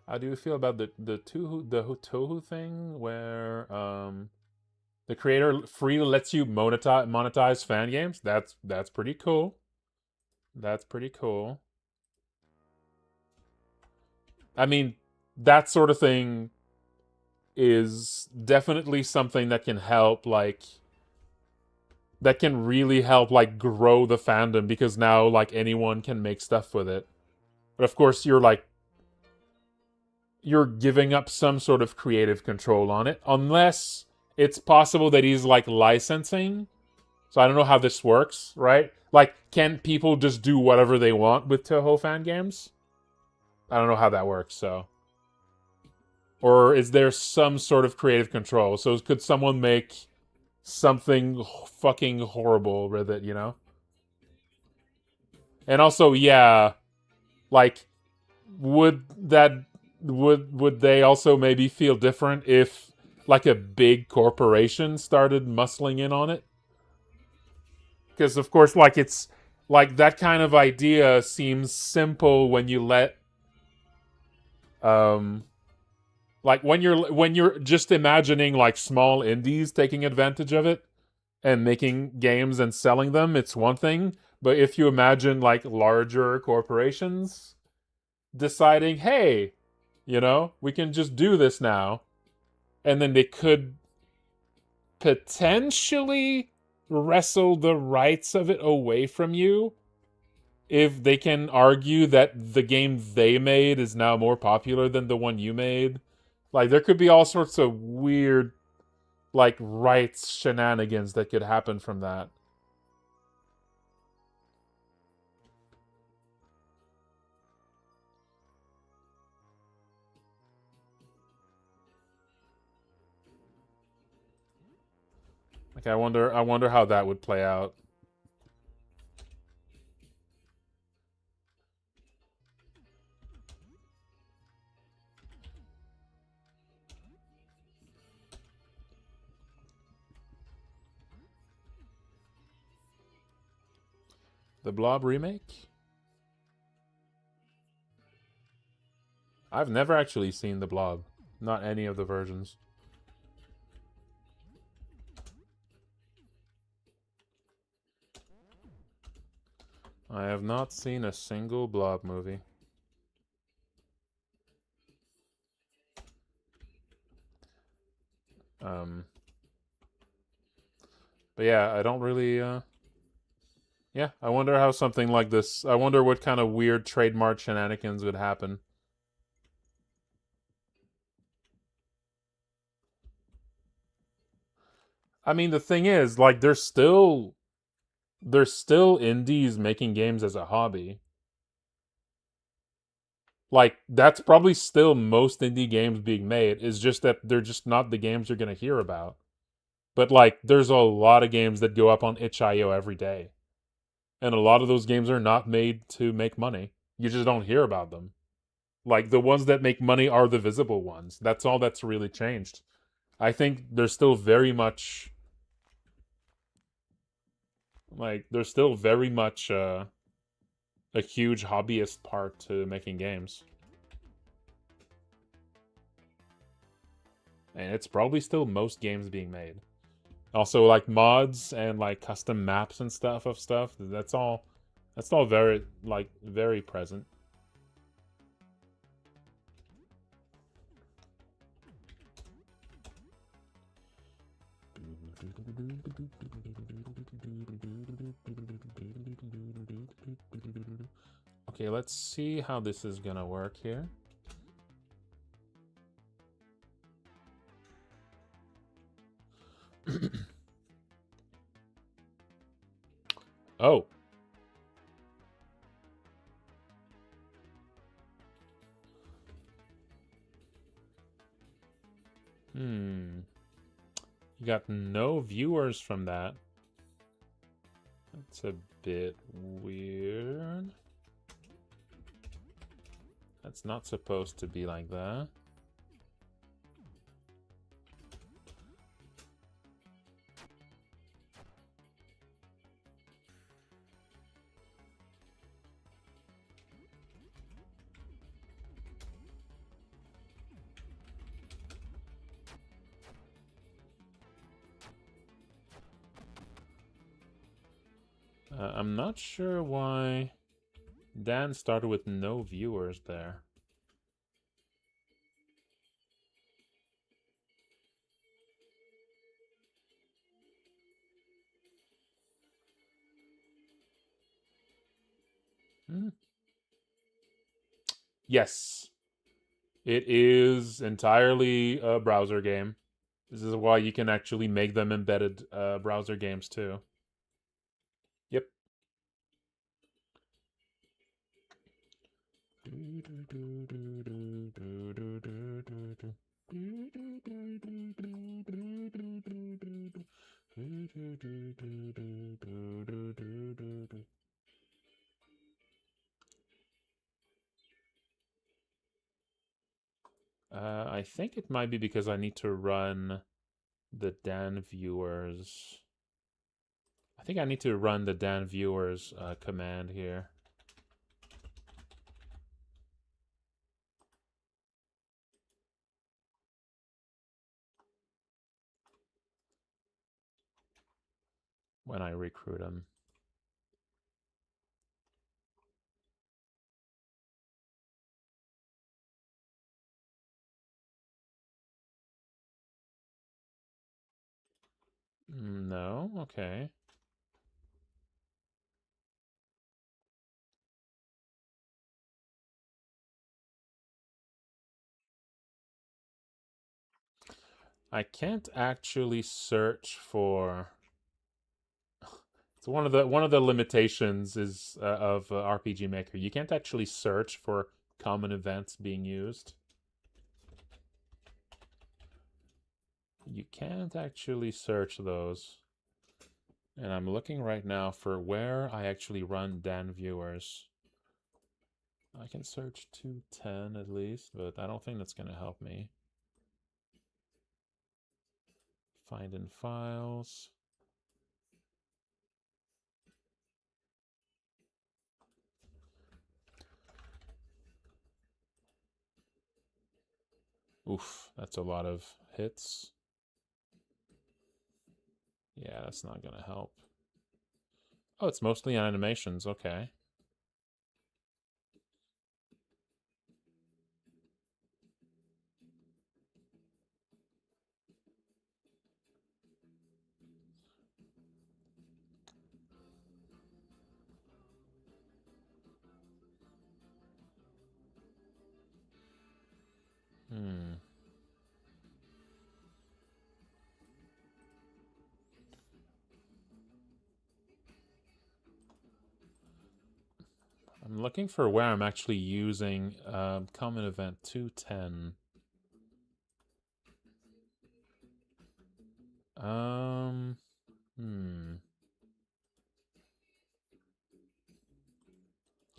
How do you feel about the Tohu thing where the creator free lets you monetize fan games? That's pretty cool. That's pretty cool. I mean, that sort of thing is definitely something that can help, like, that can really help, like, grow the fandom because now, like, anyone can make stuff with it. But of course, you're giving up some sort of creative control on it, unless it's possible that he's, like, licensing. So I don't know how this works, right? Like, can people just do whatever they want with Toho fan games? I don't know how that works, so. Or is there some sort of creative control? So could someone make something fucking horrible with it, you know? And also, yeah, like, would that would they also maybe feel different if, like, a big corporation started muscling in on it? Because of course, like, it's like that kind of idea seems simple when you let like when you're just imagining, like, small indies taking advantage of it and making games and selling them, it's one thing. But if you imagine, like, larger corporations deciding, hey, we can just do this now, and then they could potentially wrestle the rights of it away from you if they can argue that the game they made is now more popular than the one you made. Like, there could be all sorts of weird, like, rights shenanigans that could happen from that. Like, I wonder how that would play out. The Blob remake? I've never actually seen The Blob. Not any of the versions. I have not seen a single Blob movie. But yeah, I don't really, yeah, I wonder how something like this, I wonder what kind of weird trademark shenanigans would happen. I mean, the thing is, like, there's still indies making games as a hobby. Like, that's probably still most indie games being made. It's just that they're just not the games you're gonna hear about. But, like, there's a lot of games that go up on itch.io every day. And a lot of those games are not made to make money. You just don't hear about them. Like, the ones that make money are the visible ones. That's all that's really changed. I think there's still very much, like, there's still very much a huge hobbyist part to making games. And it's probably still most games being made. Also, like mods and like custom maps and stuff of stuff. That's all. That's all very like very present. Okay, let's see how this is gonna work here. Oh. You got no viewers from that. That's a bit weird. That's not supposed to be like that. I'm not sure why Dan started with no viewers there. Yes, it is entirely a browser game. This is why you can actually make them embedded browser games too. Yep. I think it might be because I need to run the Dan viewers. I think I need to run the Dan viewers command here. When I recruit them. No, okay. I can't actually search for. It's one of the limitations is of RPG Maker. You can't actually search for common events being used. You can't actually search those. And I'm looking right now for where I actually run Dan viewers. I can search 210 at least, but I don't think that's going to help me. Find in files. Oof, that's a lot of hits. Yeah, that's not going to help. Oh, it's mostly animations. Okay. I'm looking for where I'm actually using common event 210.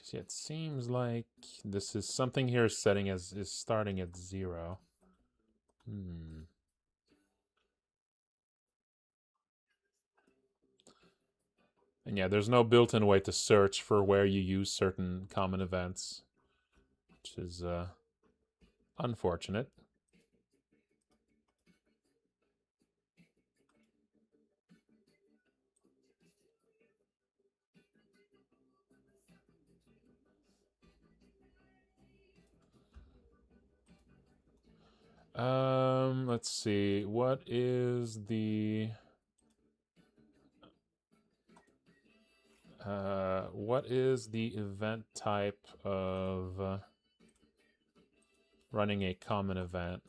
See, it seems like this is something here setting as is starting at 0. And yeah, there's no built-in way to search for where you use certain common events, which is unfortunate. Let's see. What is the event type of running a common event?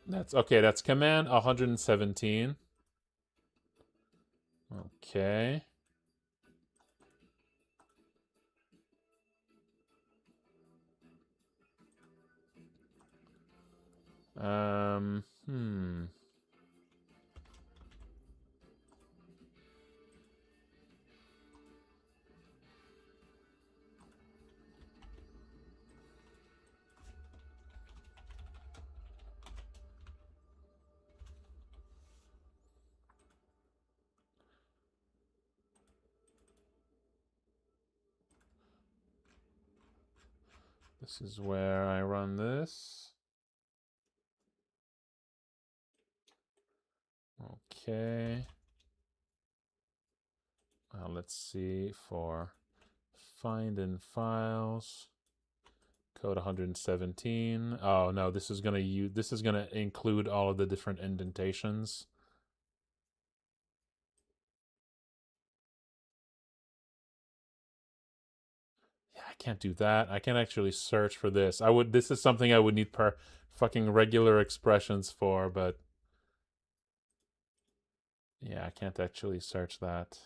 That's okay. That's command 117. Okay. Hmm. This is where I run this. Okay. Let's see for find in files. Code 117. Oh no, this is gonna include all of the different indentations. Yeah, I can't do that. I can't actually search for this. This is something I would need per fucking regular expressions for, but yeah, I can't actually search that.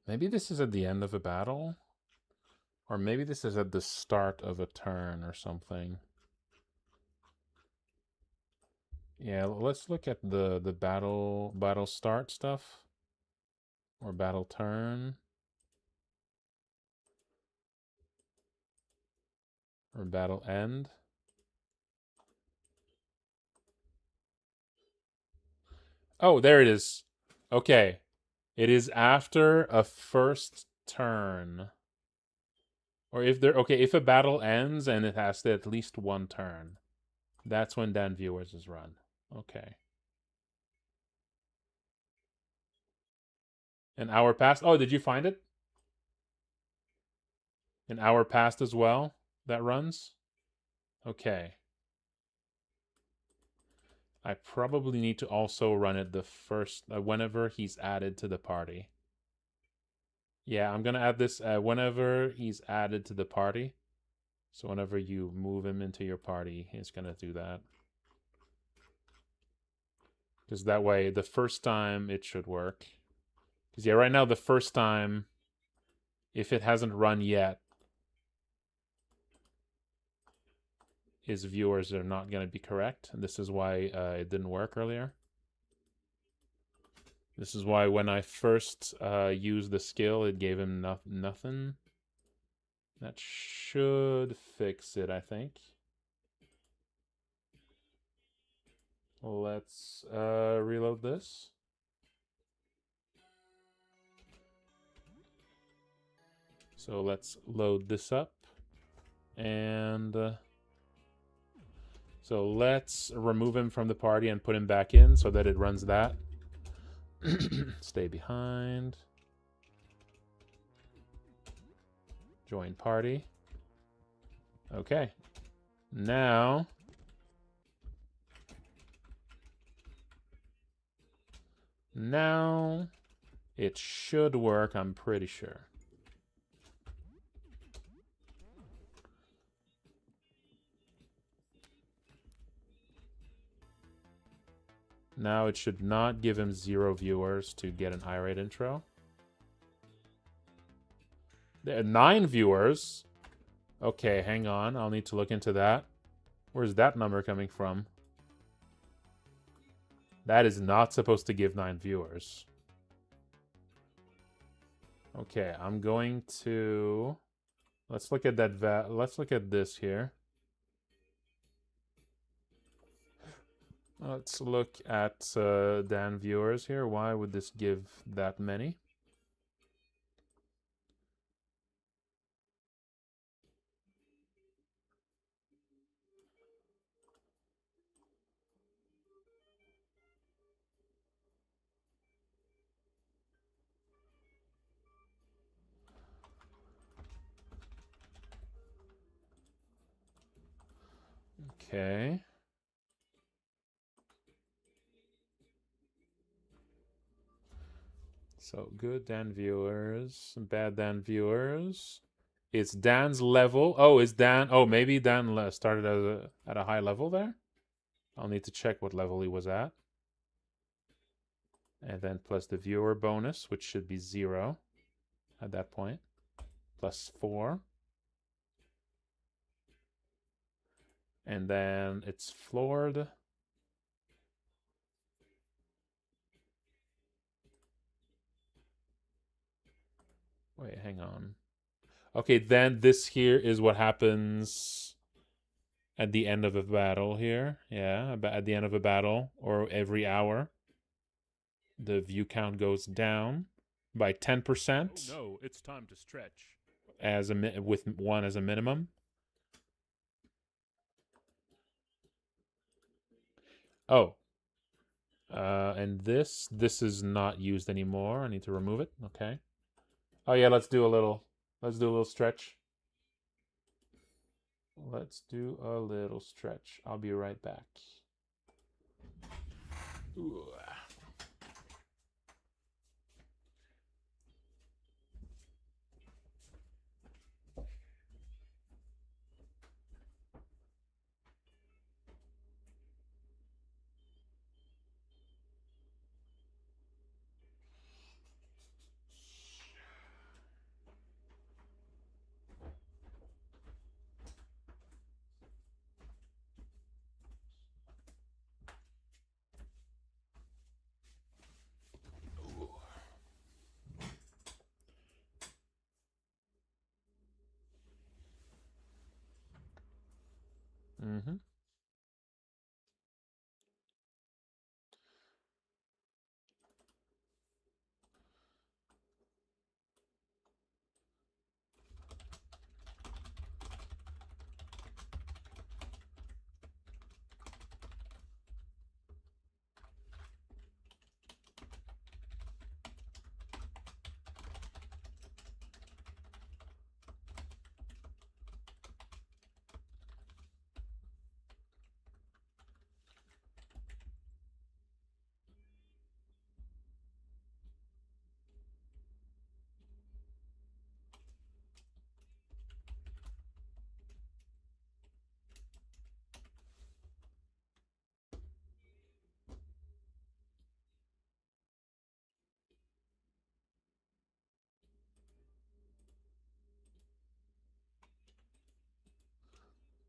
Maybe this is at the end of a battle? Or maybe this is at the start of a turn or something. Yeah, let's look at the battle start stuff. Or battle turn. Or battle end. Oh, there it is. Okay. It is after a first turn. Or if a battle ends and it has to at least one turn. That's when Dan Viewers is run. Okay. An hour passed. Oh, did you find it? An hour passed as well? That runs? Okay. I probably need to also run it the first whenever he's added to the party. Yeah, I'm gonna add this whenever he's added to the party. So whenever you move him into your party, he's gonna do that. Because that way, the first time it should work. Because yeah, right now the first time, if it hasn't run yet, his viewers are not gonna be correct. And this is why it didn't work earlier. This is why when I first used the skill, it gave him nothing. That should fix it, I think. Let's reload this. So let's load this up. And so let's remove him from the party and put him back in so that it runs that. Stay behind. Join party. Okay. Now it should work, I'm pretty sure. Now it should not give him 0 viewers to get an irate intro. There are 9 viewers. Okay, hang on. I'll need to look into that. Where's that number coming from? That is not supposed to give 9 viewers. Okay, I'm going to... Let's look at that. Let's look at this here. Let's look at Dan viewers here. Why would this give that many? Okay. So good Dan viewers, bad Dan viewers. It's Dan's level. Oh, is Dan? Oh, maybe Dan started at a high level there. I'll need to check what level he was at. And then plus the viewer bonus, which should be 0 at that point. Plus 4. And then it's floored. Wait, hang on. Okay, then this here is what happens at the end of a battle here. Yeah, at the end of a battle or every hour. The view count goes down by 10%. Oh no, it's time to stretch. As with 1 as a minimum. Oh. And this is not used anymore. I need to remove it. Okay. Oh yeah, let's do a little stretch. Let's do a little stretch. I'll be right back. Ooh. Mm-hmm.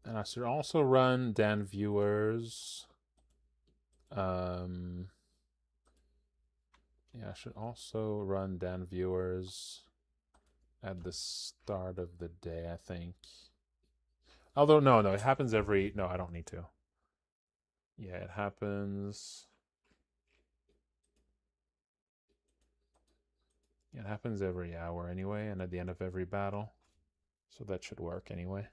And I should also run Dan viewers. Yeah, I should also run Dan viewers at the start of the day, I think. Although, no, it happens every... No, I don't need to. Yeah, it happens... It happens every hour anyway, and at the end of every battle. So that should work anyway.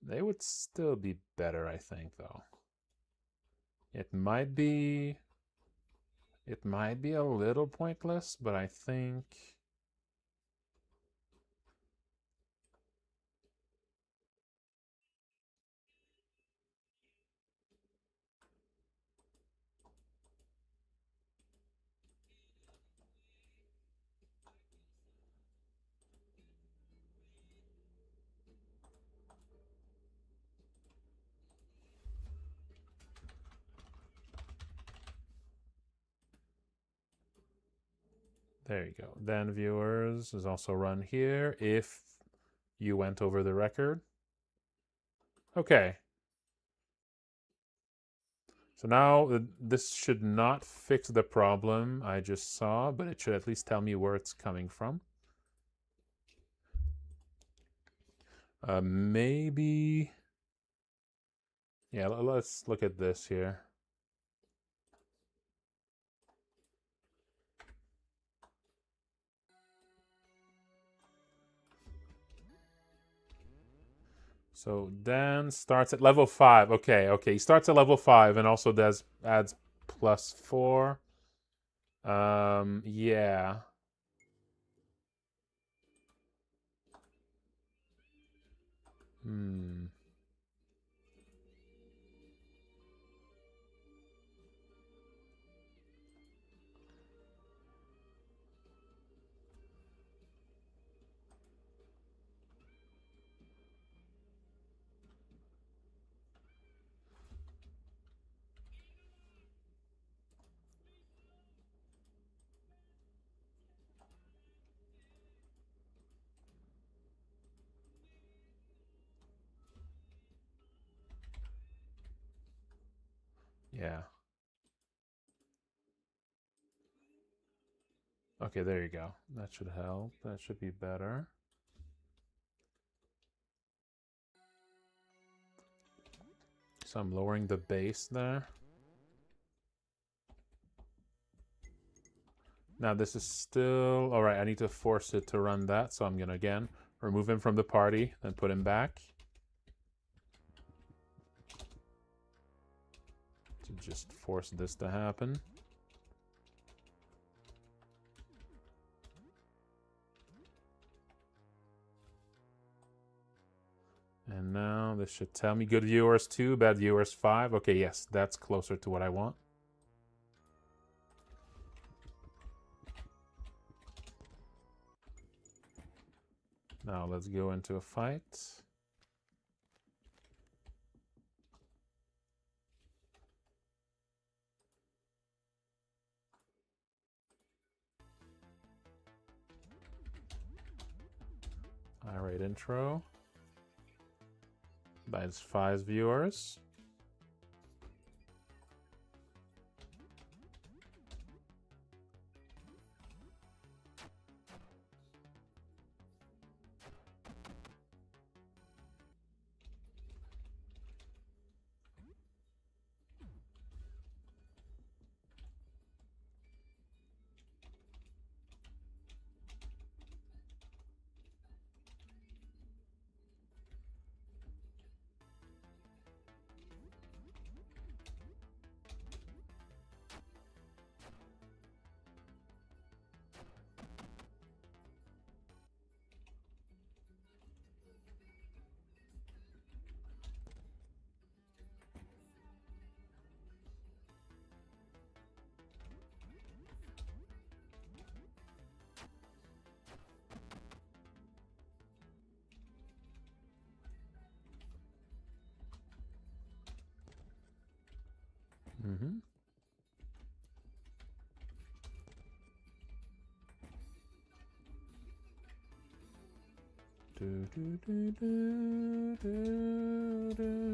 They would still be better, I think, though. It might be a little pointless, but I think... There you go. Then viewers is also run here if you went over the record. Okay. So now this should not fix the problem I just saw, but it should at least tell me where it's coming from. Maybe... Yeah, let's look at this here. So Dan starts at level 5. Okay, he starts at level 5 and also adds +4. Yeah. Yeah. Okay, there you go. That should help. That should be better. So I'm lowering the base there. Now this is still... Alright, I need to force it to run that, so I'm gonna again remove him from the party, then put him back. To just force this to happen. And now this should tell me good viewers 2, bad viewers 5. Okay, yes, that's closer to what I want. Now let's go into a fight. Alright, intro. That's 5 viewers. Mm-hmm. Do do do do do do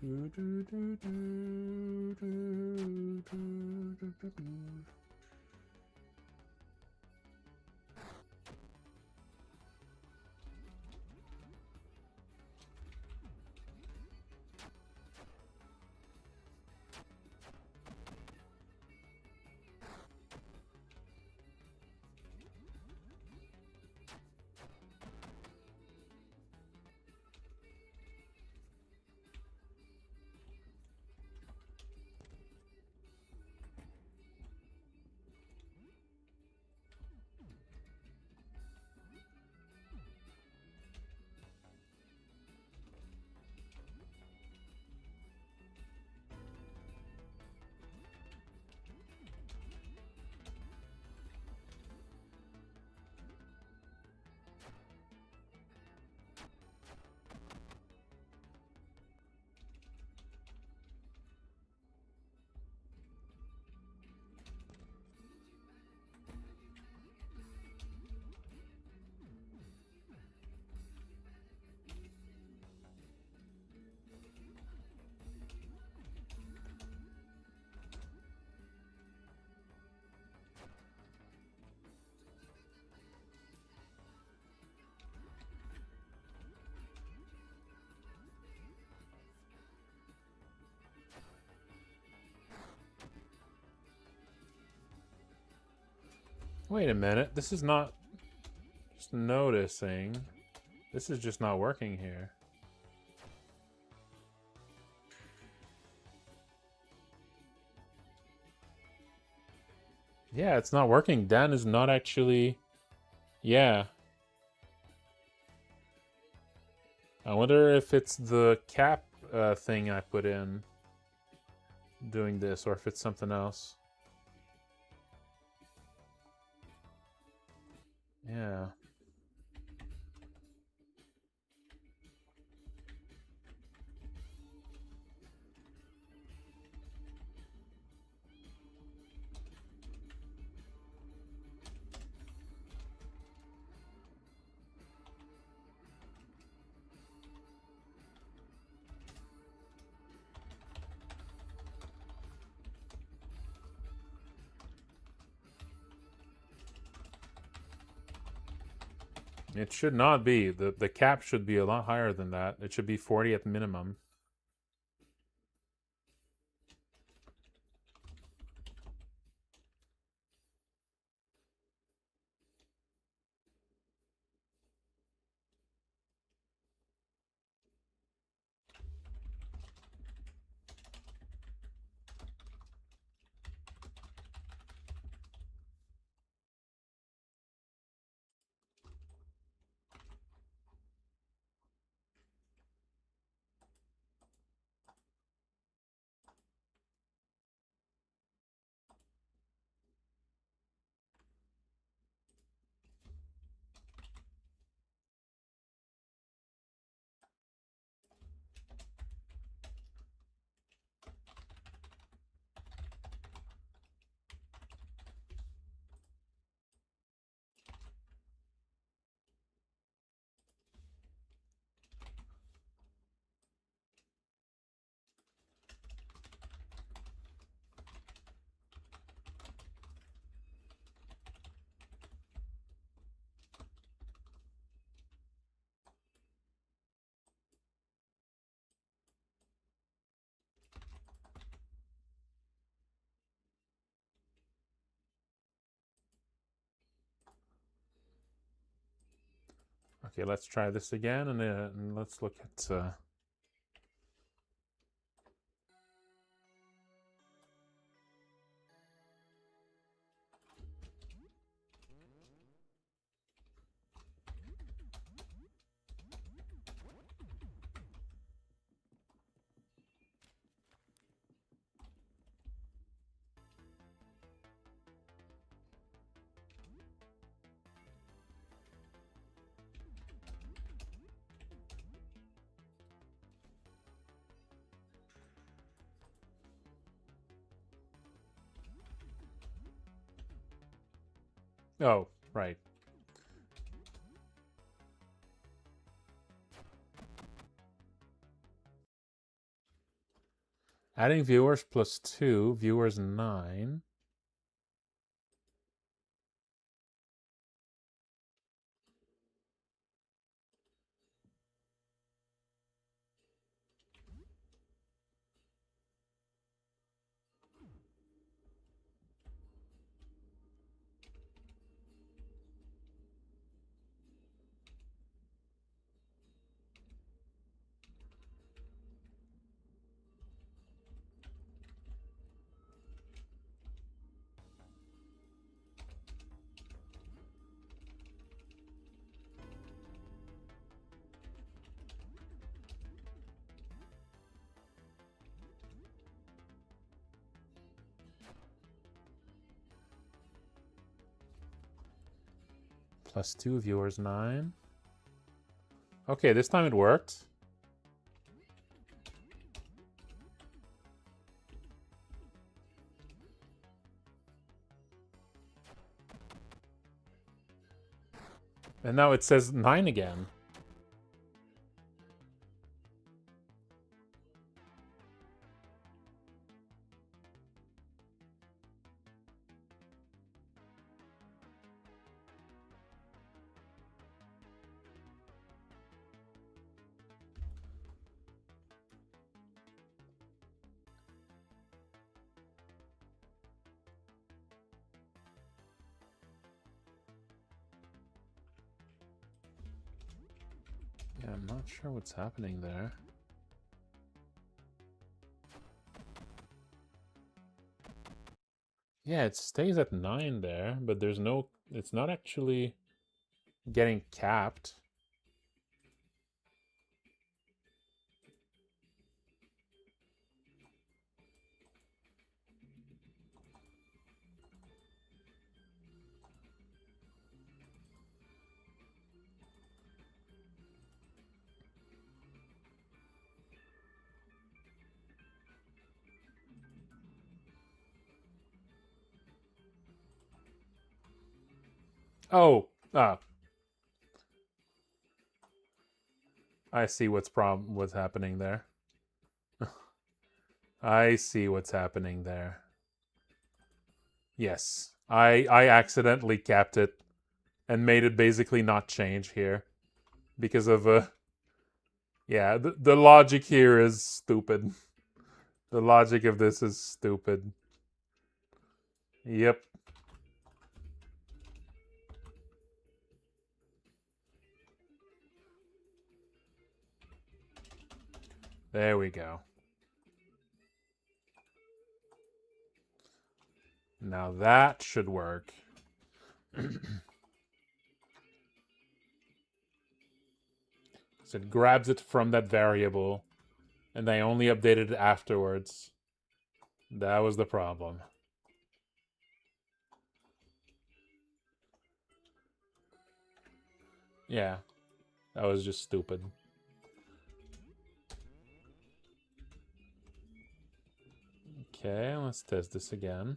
do do do do do do do do. Wait a minute. This is not... Just noticing. This is just not working here. Yeah, it's not working. Dan is not actually... Yeah. I wonder if it's the cap thing I put in doing this, or if it's something else. Yeah. It should not be. The cap should be a lot higher than that. It should be 40 at minimum. Okay, let's try this again, and let's look at... Oh, right. Adding viewers +2, viewers 9. +2, viewers 9. Okay, this time it worked. And now it says 9 again. Yeah, I'm not sure what's happening there. Yeah, it stays at 9 there, but there's no... It's not actually getting capped. Oh, I see what's happening there. I see what's happening there. Yes, I accidentally capped it and made it basically not change here because of yeah, the logic here is stupid. The logic of this is stupid. Yep. There we go. Now that should work. So it grabs it from that variable, and they only updated it afterwards. That was the problem. Yeah, that was just stupid. Okay, let's test this again.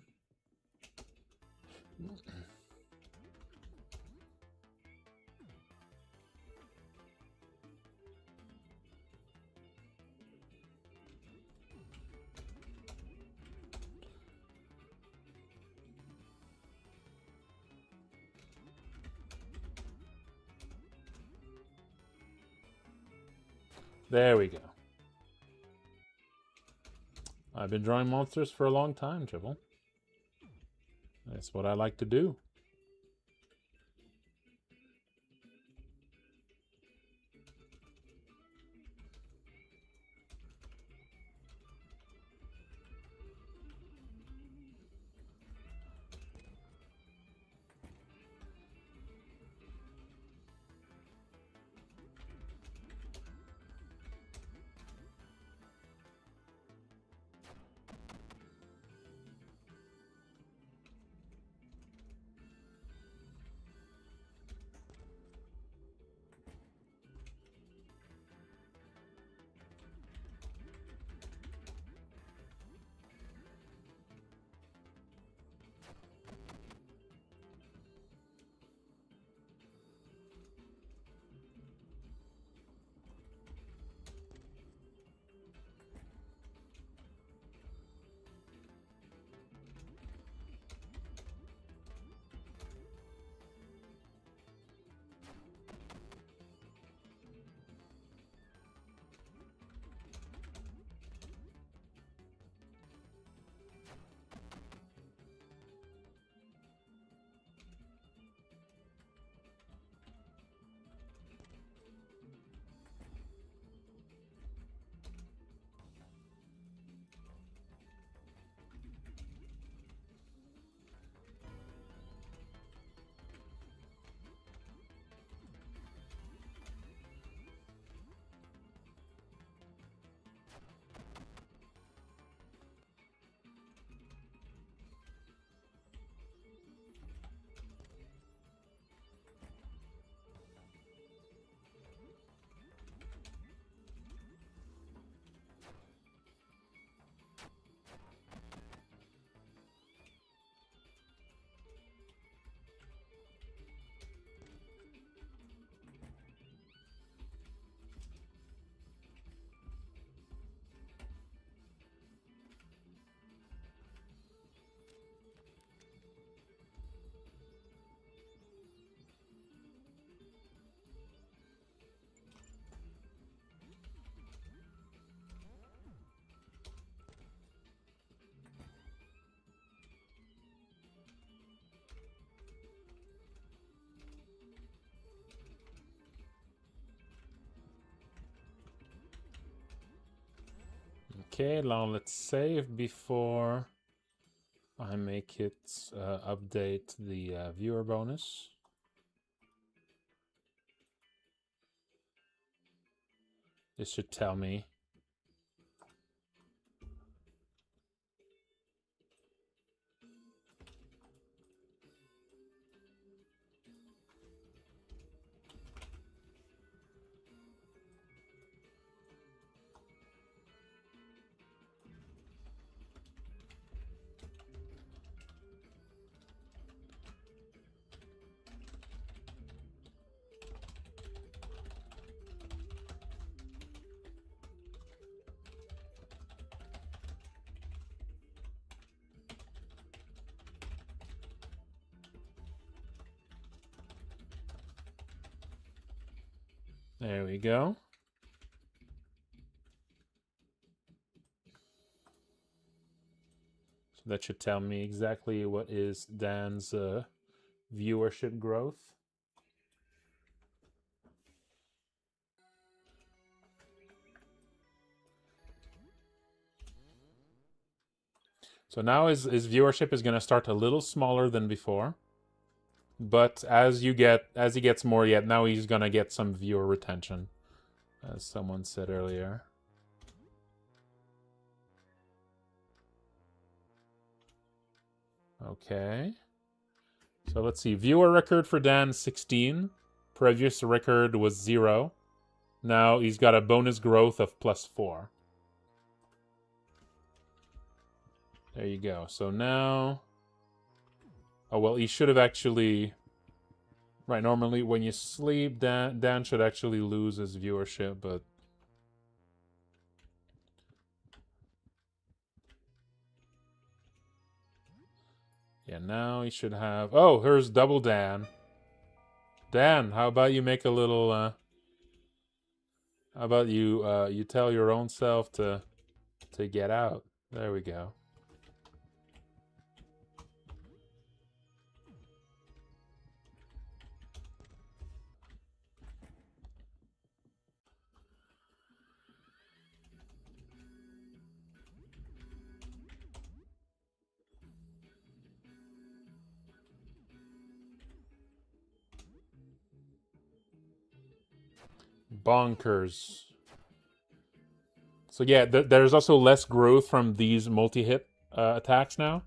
There we go. I've been drawing monsters for a long time, Triple. That's what I like to do. Okay, now let's save before I make it update the viewer bonus. This should tell me. There we go. So that should tell me exactly what is Dan's viewership growth. So now his viewership is going to start a little smaller than before. But as he gets more, now he's going to get some viewer retention, as someone said earlier. Okay. So let's see. Viewer record for Dan, 16. Previous record was 0. Now he's got a bonus growth of +4. There you go. So now... Oh, well, he should have actually... Right, normally when you sleep, Dan should actually lose his viewership, but... Yeah, now he should have... Oh, here's double Dan. Dan, how about you make a little... How about you tell your own self to get out? There we go. Bonkers. So yeah, there's also less growth from these multi-hit attacks now.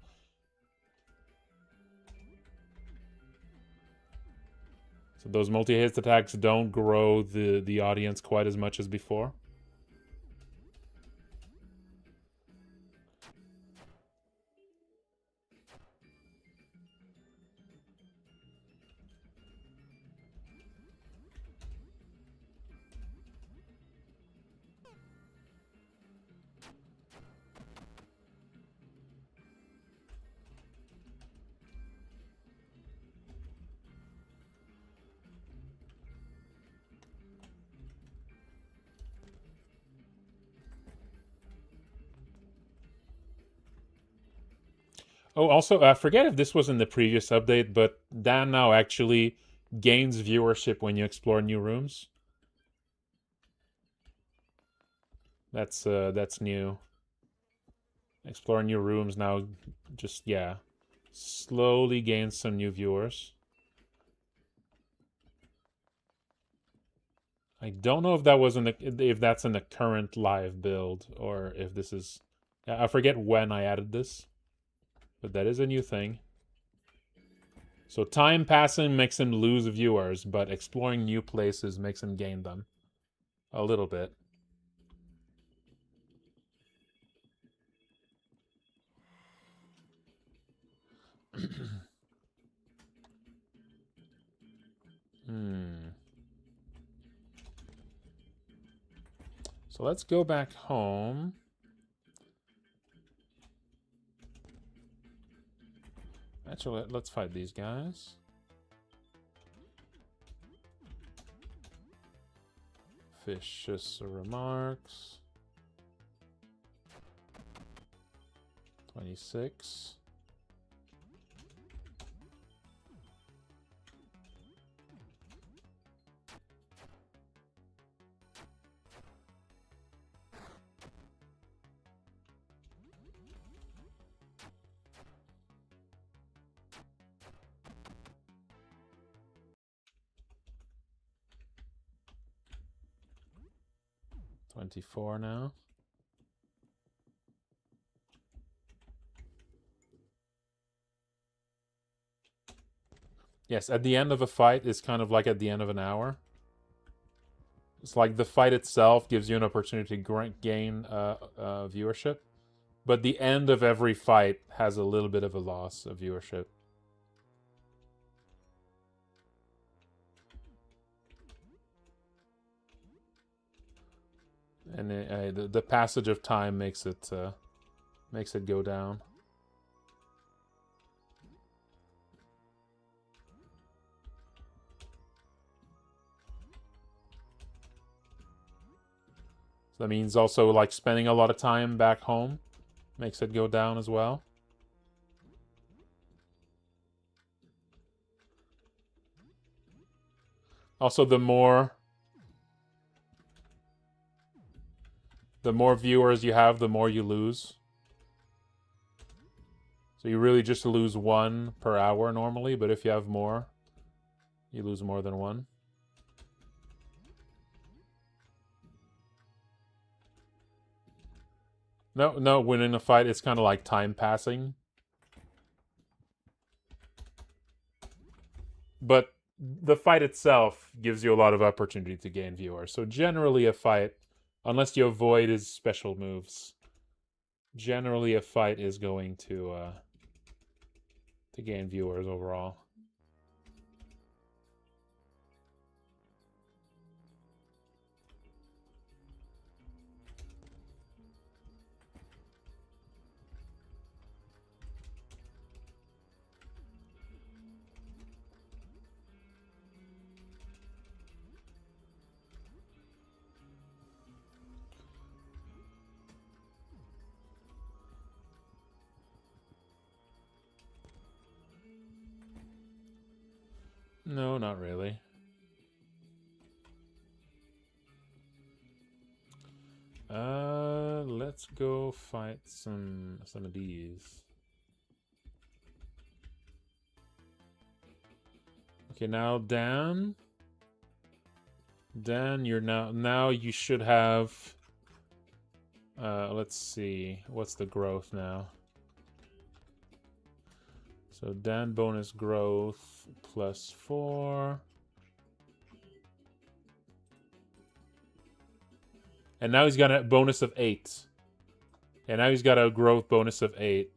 So those multi-hit attacks don't grow the audience quite as much as before. Oh, also, I forget if this was in the previous update, but Dan now actually gains viewership when you explore new rooms. That's new. Explore new rooms now, just slowly gains some new viewers. I don't know if that was if that's in the current live build or if this is. I forget when I added this. But that is a new thing. So time passing makes him lose viewers, but exploring new places makes him gain them. A little bit. So let's go back home. Actually, let's fight these guys. Vicious remarks. 26. 24 now. Yes, at the end of a fight is kind of like at the end of an hour. It's like the fight itself gives you an opportunity to gain viewership, but the end of every fight has a little bit of a loss of viewership. And the passage of time makes it go down. So that means also like spending a lot of time back home makes it go down as well. Also, the more viewers you have, the more you lose. So you really just lose 1 per hour normally, but if you have more, you lose more than 1. No, winning a fight, it's kind of like time passing. But the fight itself gives you a lot of opportunity to gain viewers. So generally a fight, unless you avoid his special moves, generally a fight is going to gain viewers overall. No, not really. Let's go fight some of these. Okay, now Dan, you're now you should have. Let's see, what's the growth now? So Dan bonus growth +4. And now he's got a bonus of 8. And now he's got a growth bonus of 8.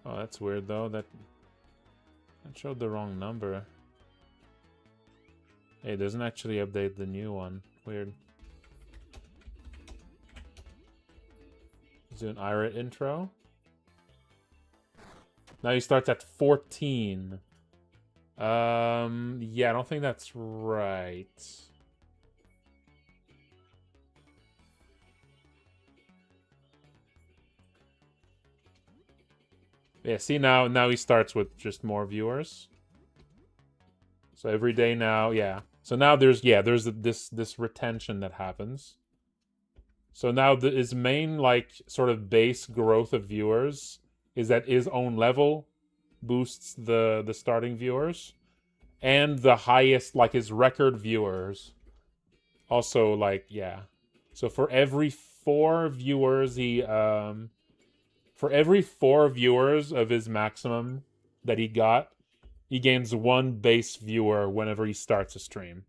Oh, that's weird though. That showed the wrong number. Hey, it doesn't actually update the new one. Weird. Let's do an IRA intro. Now he starts at 14. Yeah, I don't think that's right. Yeah, see now he starts with just more viewers. So every day now, yeah. So now there's this retention that happens. So now his main like sort of base growth of viewers is that his own level boosts the starting viewers, and the highest like his record viewers also like So for every 4 viewers for every 4 viewers of his maximum that he got, he gains 1 base viewer whenever he starts a stream.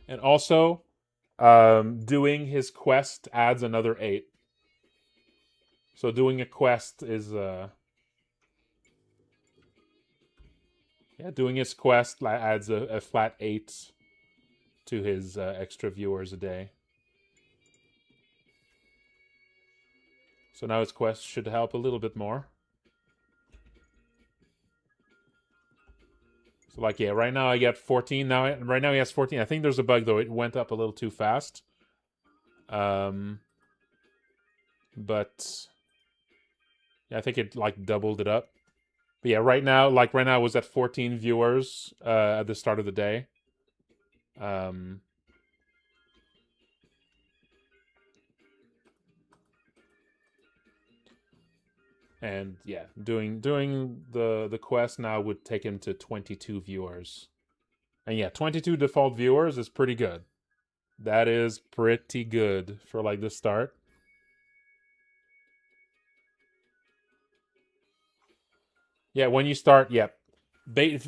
And also, doing his quest adds another 8. So doing a quest is doing his quest adds a flat 8 to his extra viewers a day. So now his quest should help a little bit more. So like, yeah, right now I get 14. Right now he has 14. I think there's a bug though. It went up a little too fast. But yeah, I think it like doubled it up. But yeah, right now I was at 14 viewers at the start of the day. And yeah, doing the quest now would take him to 22 viewers. And yeah, 22 default viewers is pretty good. That is pretty good for like the start. Yeah, when you start, yeah.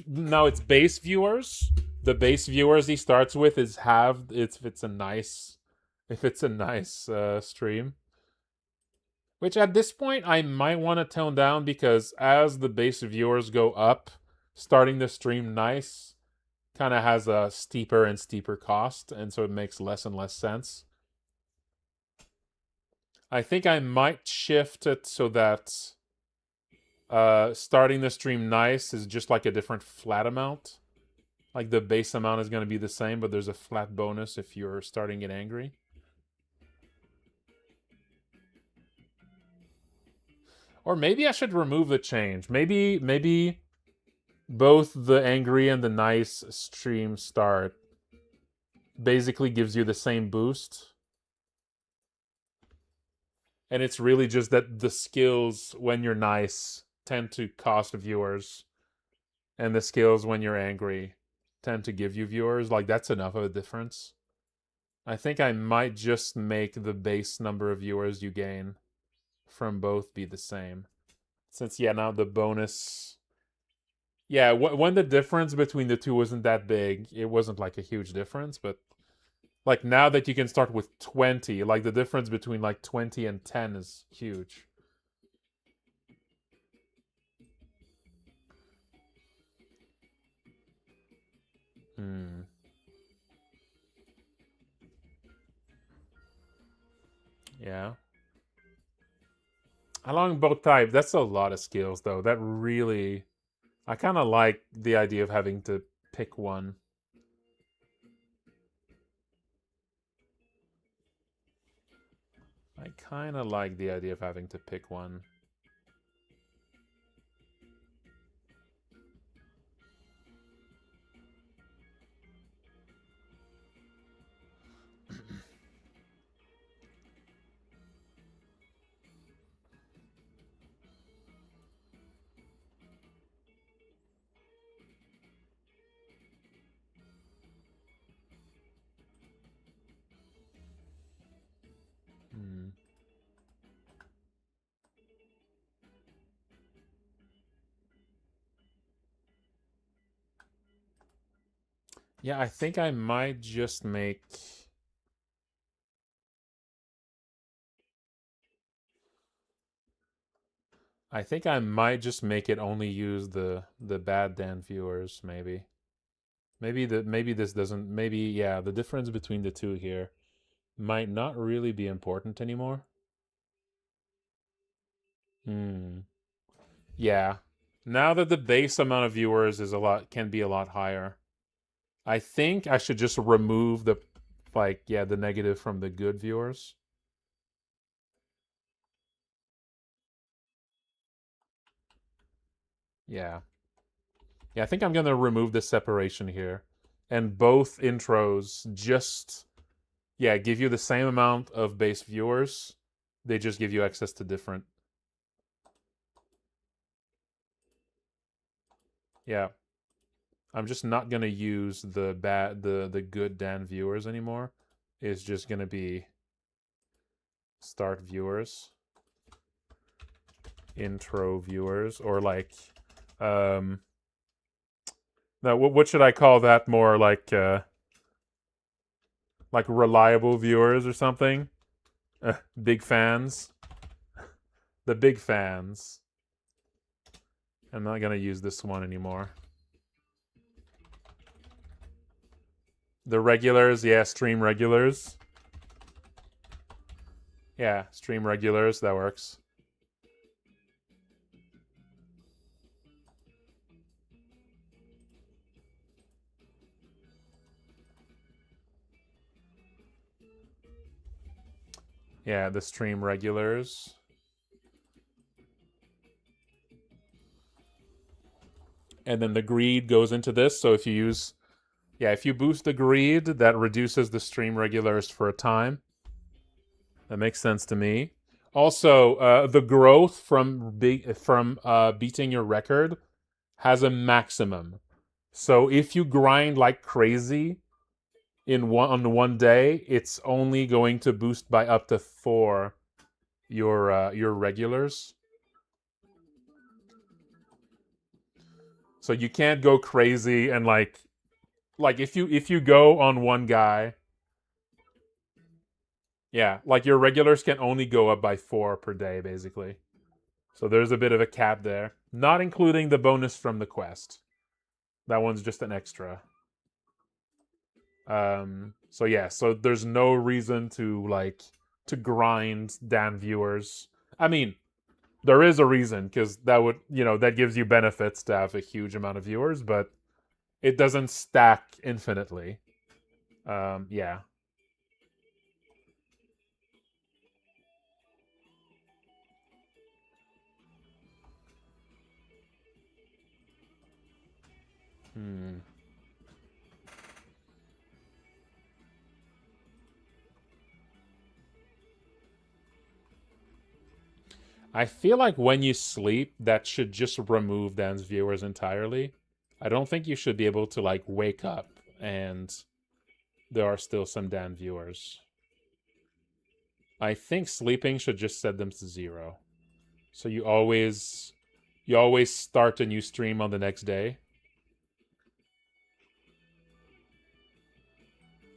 Now it's base viewers. The base viewers he starts with is half. If it's a nice, stream. Which at this point I might want to tone down because as the base viewers go up, starting the stream nice kind of has a steeper and steeper cost, and so it makes less and less sense. I think I might shift it so that starting the stream nice is just like a different flat amount. Like the base amount is going to be the same, but there's a flat bonus if you're starting it angry. Or maybe I should remove the change. Maybe both the angry and the nice stream start basically gives you the same boost. And it's really just that the skills when you're nice tend to cost viewers, and the skills when you're angry tend to give you viewers. Like, that's enough of a difference. I think I might just make the base number of viewers you gain from both be the same. Since, yeah, now the bonus... Yeah, when the difference between the two wasn't that big, it wasn't like a huge difference, but like now that you can start with 20, like the difference between like 20 and 10 is huge. Yeah. Along both types, that's a lot of skills though. That really... I kind of like the idea of having to pick one. I kind of like the idea of having to pick one. Yeah, I think I might just make... I think I might just make it only use the bad Dan viewers, maybe. Maybe this doesn't... Maybe, yeah, the difference between the two here might not really be important anymore. Yeah. Now that the base amount of viewers is can be a lot higher, I think I should just remove the the negative from the good viewers. Yeah. Yeah, I think I'm gonna remove the separation here. And both intros just give you the same amount of base viewers. They just give you access to different. Yeah. I'm just not gonna use the good Dan viewers anymore. It's just gonna be start viewers, intro viewers, or like now what should I call that? More like reliable viewers or something. Big fans. The big fans. I'm not gonna use this one anymore. The regulars, yeah, stream regulars. Yeah, stream regulars, that works. Yeah, the stream regulars. and then the greed goes into this. So if you use, yeah, if you boost the greed, that reduces the stream regulars for a time. That makes sense to me. Also, the growth from beating your record has a maximum. So if you grind like crazy on one day, it's only going to boost by up to 4 your regulars. So you can't go crazy and like if you go on one guy, yeah, like your regulars can only go up by 4 per day basically. So there's a bit of a cap there, not including the bonus from the quest. That one's just an extra. So yeah, so there's no reason to grind Dan viewers. I mean, there is a reason, because that would, that gives you benefits to have a huge amount of viewers, but it doesn't stack infinitely. Yeah. Hmm. I feel like when you sleep, that should just remove Dan's viewers entirely. I don't think you should be able to like wake up and there are still some Dan viewers. I think sleeping should just set them to 0. So you always start a new stream on the next day.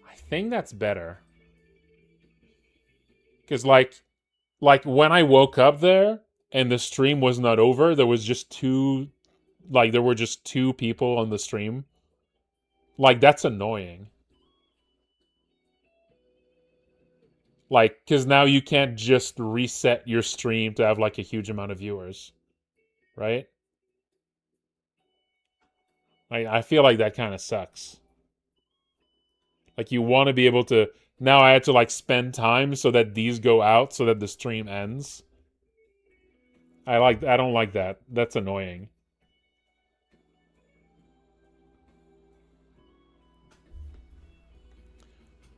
I think that's better. Cuz like when I woke up there and the stream was not over, there was just there were just 2 people on the stream. Like that's annoying. Like, cuz now you can't just reset your stream to have like a huge amount of viewers, right? I feel like that kind of sucks. Like you want to be able to, now I had to like spend time so that these go out so that the stream ends. I don't like that. That's annoying.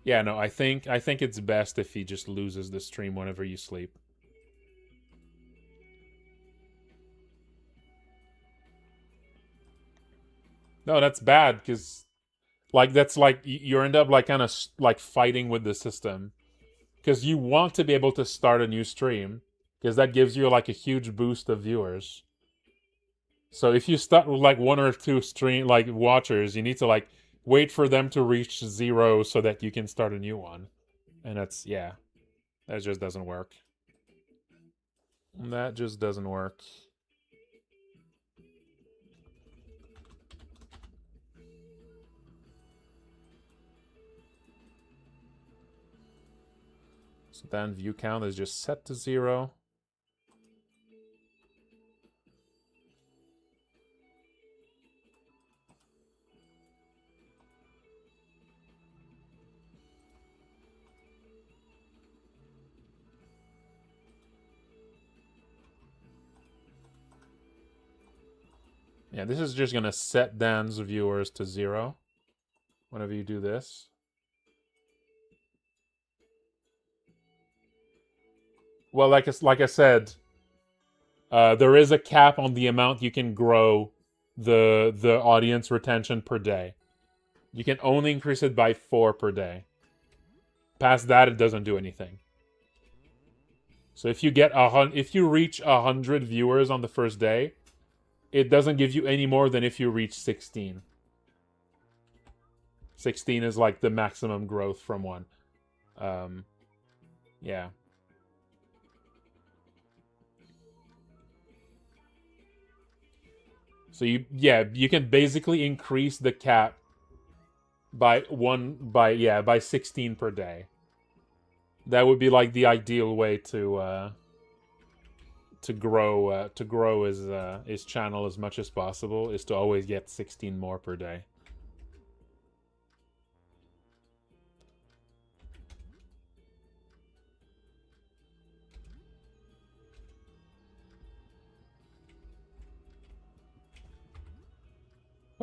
Yeah, no, I think it's best if he just loses the stream whenever you sleep. No, that's bad, because like that's like you end up like kind of like fighting with the system, because you want to be able to start a new stream, because that gives you like a huge boost of viewers. So if you start with like 1 or 2 stream like watchers, you need to like wait for them to reach 0 so that you can start a new one. And that's, yeah, that just doesn't work. That just doesn't work. So then view count is just set to 0. Yeah, this is just going to set Dan's viewers to 0 whenever you do this. Well, like I said, there is a cap on the amount you can grow the audience retention per day. You can only increase it by 4 per day. Past that, it doesn't do anything. So if you reach 100 viewers on the first day, it doesn't give you any more than if you reach 16. 16 is like the maximum growth from one. Yeah. So you can basically increase the cap by 16 per day. That would be like the ideal way to grow his channel as much as possible, is to always get 16 more per day.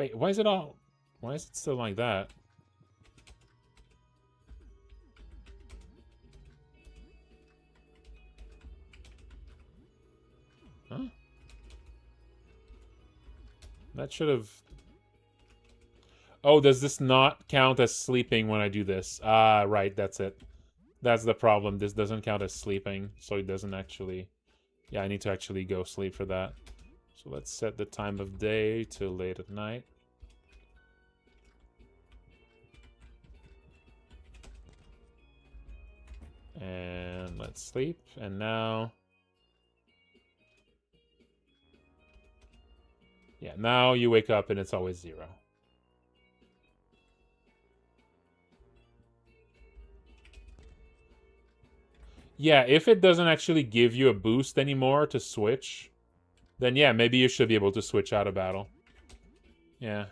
Wait, why is it all... Why is it still like that? Huh? That should have... Oh, does this not count as sleeping when I do this? Ah, right, that's it. That's the problem. This doesn't count as sleeping, so it doesn't actually... Yeah, I need to actually go sleep for that. So let's set the time of day to late at night. And let's sleep. And now... Yeah, now you wake up and it's always 0. Yeah, if it doesn't actually give you a boost anymore to switch, then yeah, maybe you should be able to switch out of battle. Yeah.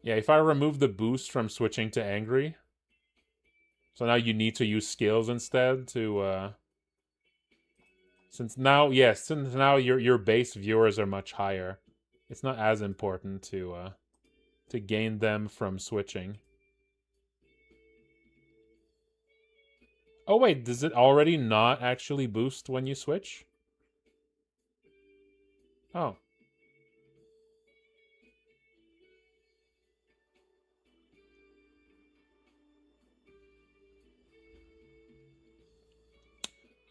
Yeah, if I remove the boost from switching to angry, so now you need to use skills instead to, since now your base viewers are much higher, it's not as important to gain them from switching. Oh wait, does it already not actually boost when you switch? Oh.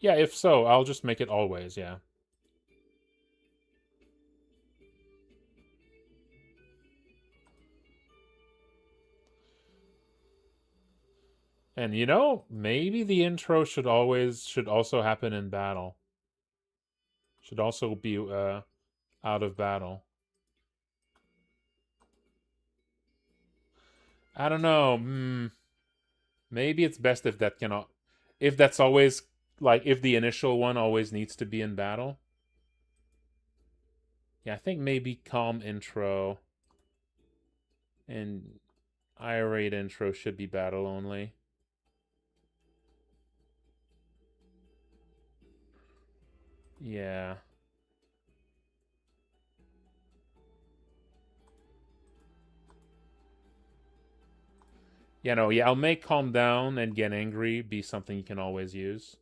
Yeah, if so, I'll just make it always, yeah. And you know, maybe the intro should also happen in battle. Should also be out of battle. I don't know. Maybe it's best if that cannot, if that's always like if the initial one always needs to be in battle. Yeah, I think maybe calm intro and irate intro should be battle only. Yeah. Yeah, I'll make calm down and get angry be something you can always use.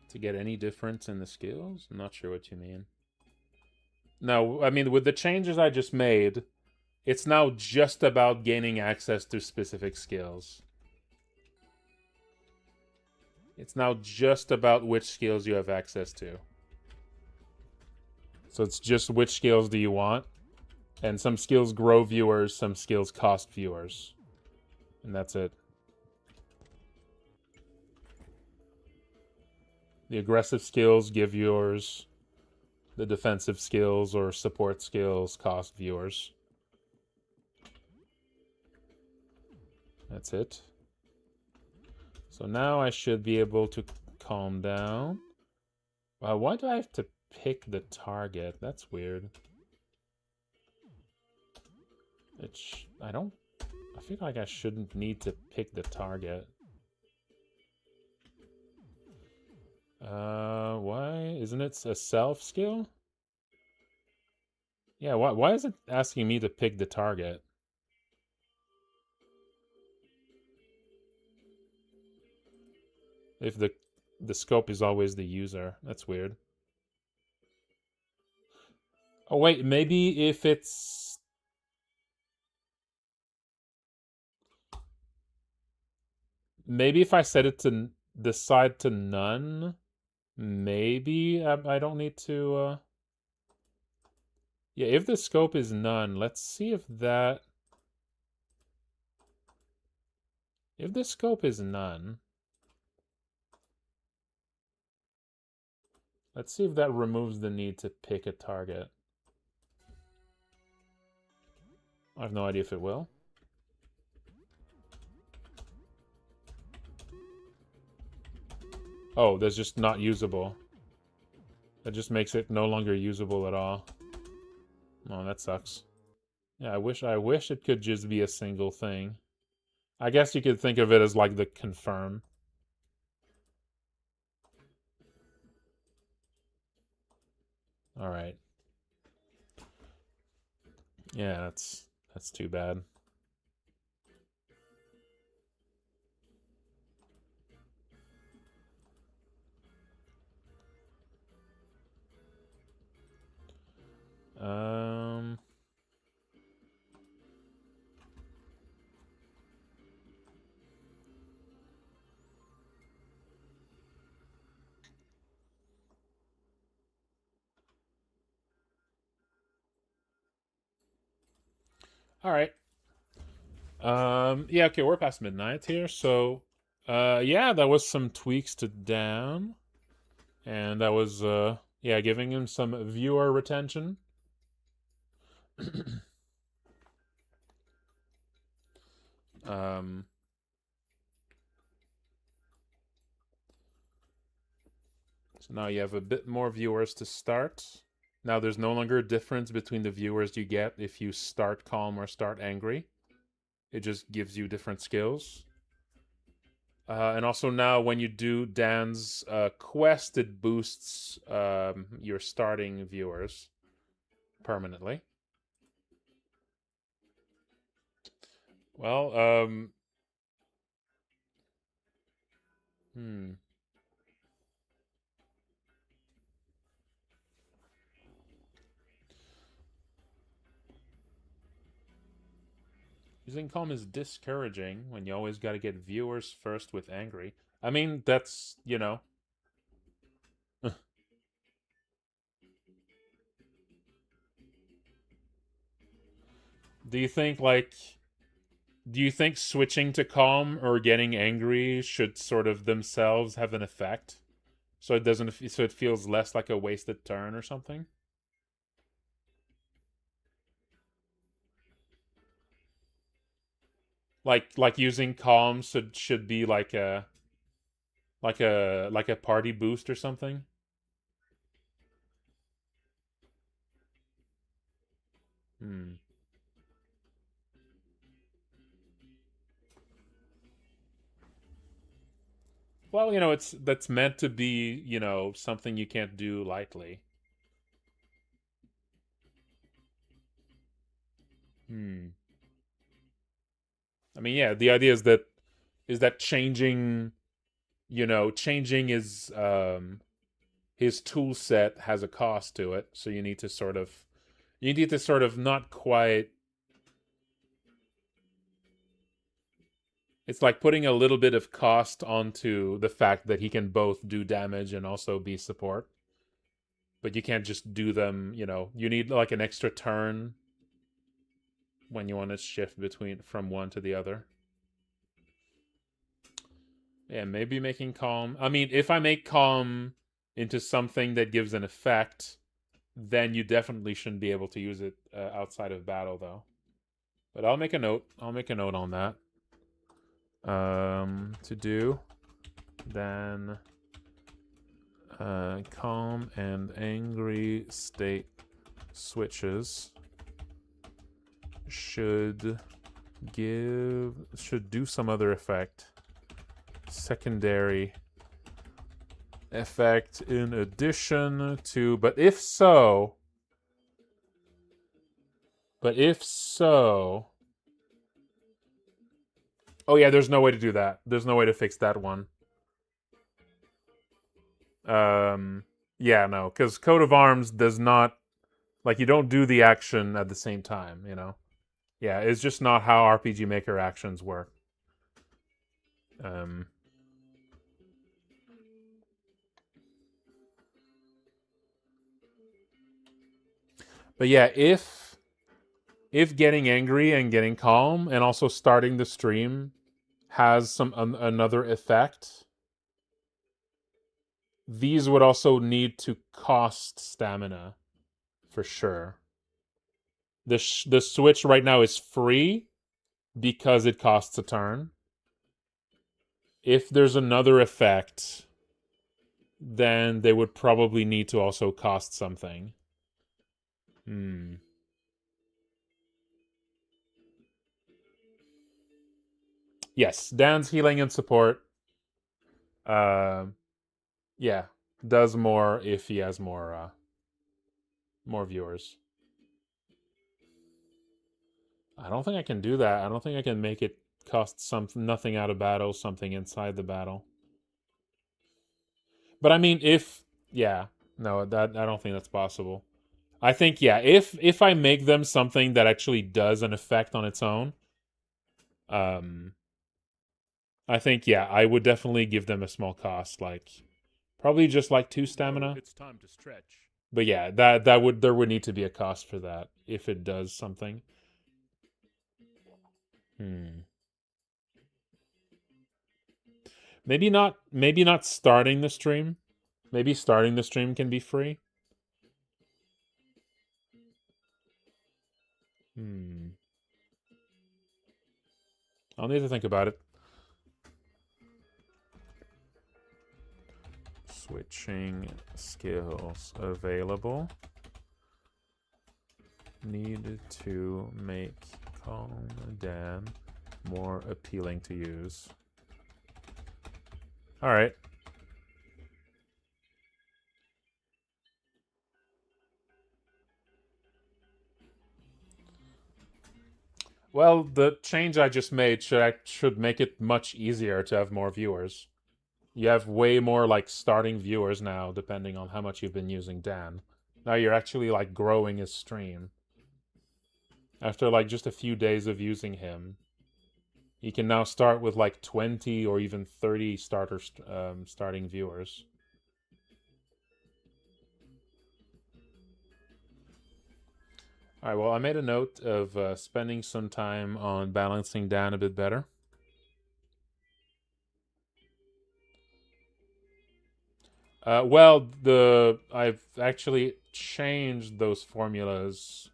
To get any difference in the skills? I'm not sure what you mean. No, I mean, with the changes I just made, it's now just about gaining access to specific skills. It's now just about which skills you have access to. So it's just which skills do you want. And some skills grow viewers, some skills cost viewers. And that's it. The aggressive skills give viewers. The defensive skills or support skills cost viewers. That's it. So now I should be able to calm down. Why do I have to pick the target? That's weird. I feel like I shouldn't need to pick the target. Why? Isn't it a self skill? Yeah, why is it asking me to pick the target? If the scope is always the user. That's weird. Oh wait, maybe if it's... Maybe if I set it to decide to none, maybe I don't need to... Yeah, if the scope is none, let's see if that... If the scope is none... Let's see if that removes the need to pick a target. I have no idea if it will. Oh, that's just not usable. That just makes it no longer usable at all. Oh, that sucks. Yeah, I wish it could just be a single thing. I guess you could think of it as like the confirm. All right. Yeah, that's too bad. Um All right. Yeah, okay, we're past midnight here, so yeah, that was some tweaks to Dan. And that was yeah, giving him some viewer retention. um so now you have a bit more viewers to start. Now there's no longer a difference between the viewers you get if you start calm or start angry. It just gives you different skills. And also now when you do Dan's quest, it boosts your starting viewers permanently. Well, hmm. Using calm is discouraging when you always got to get viewers first with angry. I mean, that's, you know. Do you think, like, do you think switching to calm or getting angry should sort of themselves have an effect? So it doesn't, so it feels less like a wasted turn or something? Like using calm should be like a party boost or something? Hmm. Well, you know, it's that's meant to be, you know, something you can't do lightly. Hmm. I mean, yeah, the idea is that changing, you know, changing his tool set has a cost to it, so you need to sort of not quite, it's like putting a little bit of cost onto the fact that he can both do damage and also be support. But you can't just do them, you know, you need like an extra turn when you want to shift between from one to the other. Yeah, maybe making calm. I mean, if I make calm into something that gives an effect, then you definitely shouldn't be able to use it outside of battle, though. But I'll make a note. I'll make a note on that. To do then calm and angry state switches should do some other effect. Secondary effect in addition to, but if so, oh yeah, there's no way to do that. There's no way to fix that one. Yeah, no, because Coat of Arms does not, like, you don't do the action at the same time, you know? Yeah, it's just not how RPG Maker actions work. Um, but yeah, if getting angry and getting calm and also starting the stream has some another effect, these would also need to cost stamina for sure. The switch right now is free because it costs a turn. If there's another effect, then they would probably need to also cost something. Yes, Dan's healing and support. Yeah, does more if he has more viewers. I don't think I can do that. I don't think I can make it cost nothing out of battle, something inside the battle. But I mean, no, that I don't think that's possible. I think if I make them something that actually does an effect on its own, I think I would definitely give them a small cost, like probably just like 2 stamina. It's time to stretch. But yeah, there would need to be a cost for that if it does something. Maybe not starting the stream. Maybe starting the stream can be free. I'll need to think about it. Switching skills available. Needed to make Calm Dan more appealing to use. Alright. Well, the change I just made should make it much easier to have more viewers. You have way more like starting viewers now, depending on how much you've been using Dan. Now you're actually like growing his stream. After like just a few days of using him, he can now start with like 20 or even 30 starting viewers. Alright, well, I made a note of spending some time on balancing Dan a bit better. Well, I've actually changed those formulas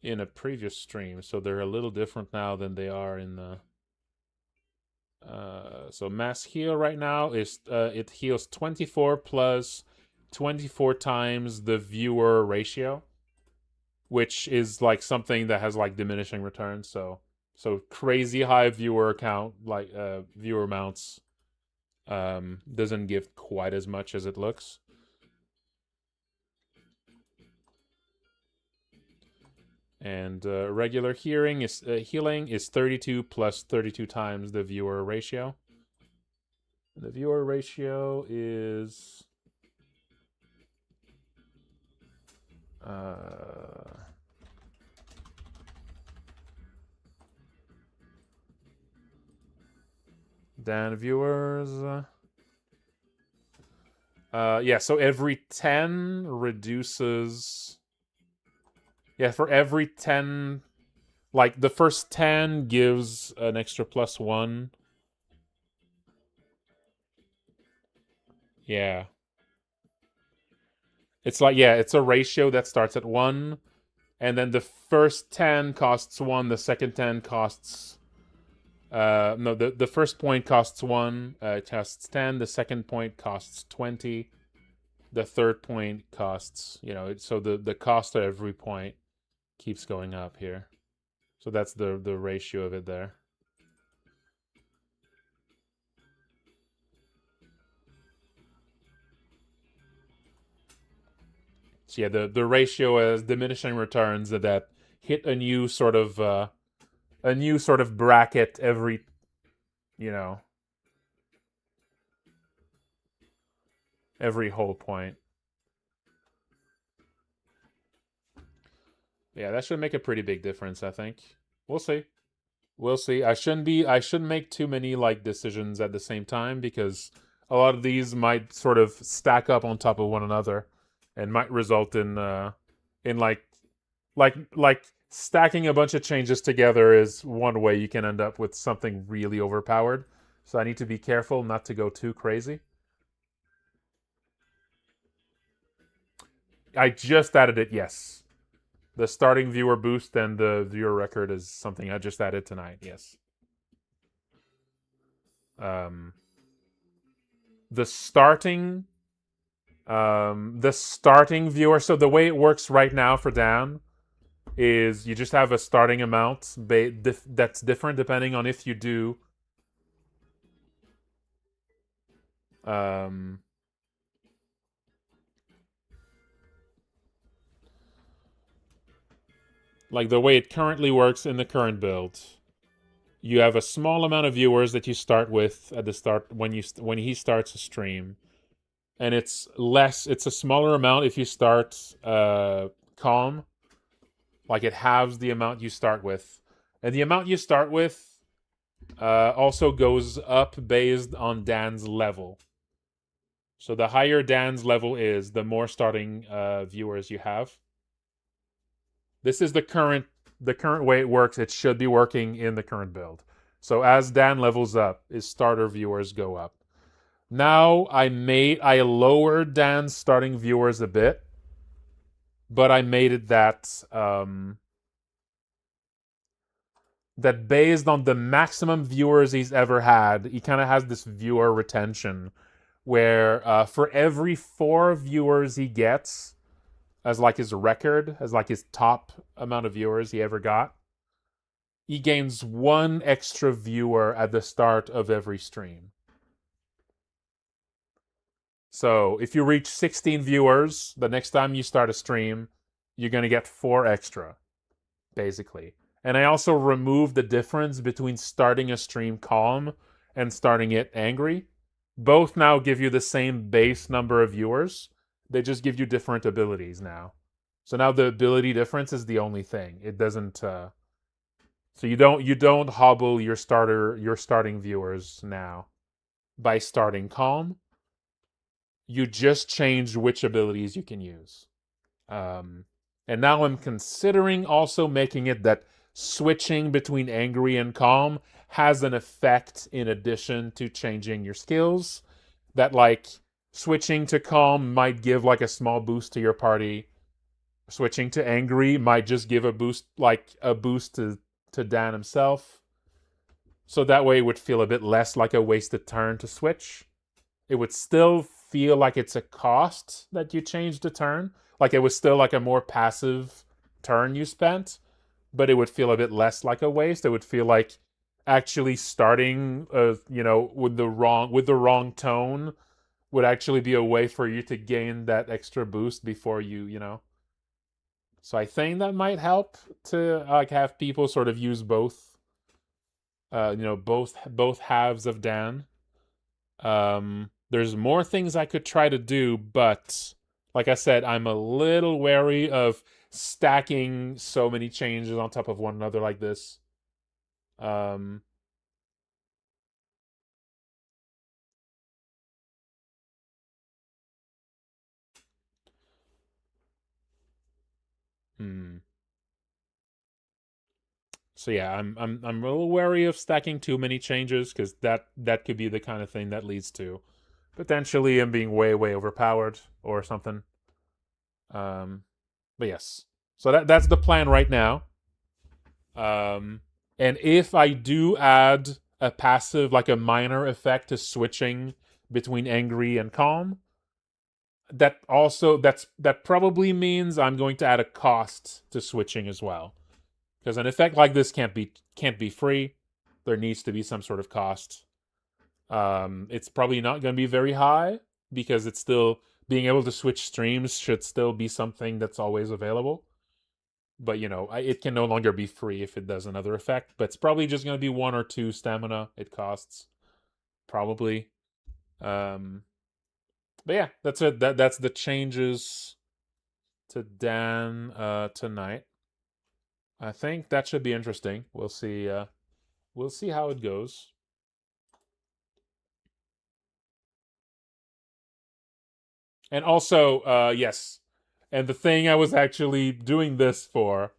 in a previous stream, so they're a little different now than they are in the... so mass heal right now is it heals 24 plus 24 times the viewer ratio, which is like something that has like diminishing returns. So crazy high viewer count, like viewer mounts, doesn't give quite as much as it looks. And regular healing is 32 plus 32 times the viewer ratio. The viewer ratio is Dan viewers. Yeah, so every 10 reduces. Yeah, for every 10, like the first 10 gives an extra +1. Yeah. It's like, it's a ratio that starts at 1, and then the first 10 costs 1, the second 10 costs... no, the first point costs 1, it costs 10, the second point costs 20, the third point costs, so the cost at every point keeps going up here. So that's the ratio of it there. So yeah, the ratio is diminishing returns that hit a new sort of bracket every, every whole point. Yeah, that should make a pretty big difference, I think. We'll see. We'll see. I shouldn't make too many like decisions at the same time, because a lot of these might sort of stack up on top of one another and might result in like stacking a bunch of changes together is one way you can end up with something really overpowered. So I need to be careful not to go too crazy. I just added it, yes. The starting viewer boost and the viewer record is something I just added tonight. Yes. The starting viewer. So the way it works right now for Dan is you just have a starting amount that's different depending on if you do like the way it currently works in the current build. You have a small amount of viewers that you start with at the start when he starts a stream, and it's a smaller amount if you start calm. Like it halves the amount you start with, and the amount you start with also goes up based on Dan's level. So the higher Dan's level is, the more starting viewers you have. This is the current way it works. It should be working in the current build. So as Dan levels up, his starter viewers go up. Now I lowered Dan's starting viewers a bit, but I made it that that based on the maximum viewers he's ever had, he kind of has this viewer retention where for every 4 viewers he gets as like his record, as like his top amount of viewers he ever got, he gains 1 extra viewer at the start of every stream. So if you reach 16 viewers, the next time you start a stream, you're going to get 4 extra, basically. And I also removed the difference between starting a stream calm and starting it angry. Both now give you the same base number of viewers. They just give you different abilities now. So now the ability difference is the only thing. It doesn't. So you don't hobble your starting viewers now by starting calm. You just change which abilities you can use. And now I'm considering also making it that switching between angry and calm has an effect in addition to changing your skills. That like switching to calm might give like a small boost to your party. Switching to angry might just give a boost to Dan himself. So that way it would feel a bit less like a wasted turn to switch. It would still feel like it's a cost that you changed the turn. Like it was still like a more passive turn you spent, but it would feel a bit less like a waste. It would feel like actually starting with the wrong tone would actually be a way for you to gain that extra boost before you know. So I think that might help to like have people sort of use both both halves of Dan. There's more things I could try to do, but like I said, I'm a little wary of stacking so many changes on top of one another like this. So yeah, I'm a little wary of stacking too many changes because that could be the kind of thing that leads to potentially him being way overpowered or something. But yes, so that's the plan right now. And if I do add a passive, like a minor effect to switching between angry and calm, that probably means I'm going to add a cost to switching as well. Because an effect like this can't be free. There needs to be some sort of cost. It's probably not going to be very high because it's still being able to switch streams should still be something that's always available. But it can no longer be free if it does another effect. But it's probably just going to be 1 or 2 stamina it costs, probably. But yeah, that's it. That's the changes to Dan tonight. I think that should be interesting. We'll see. We'll see how it goes. And also, yes, and the thing I was actually doing this for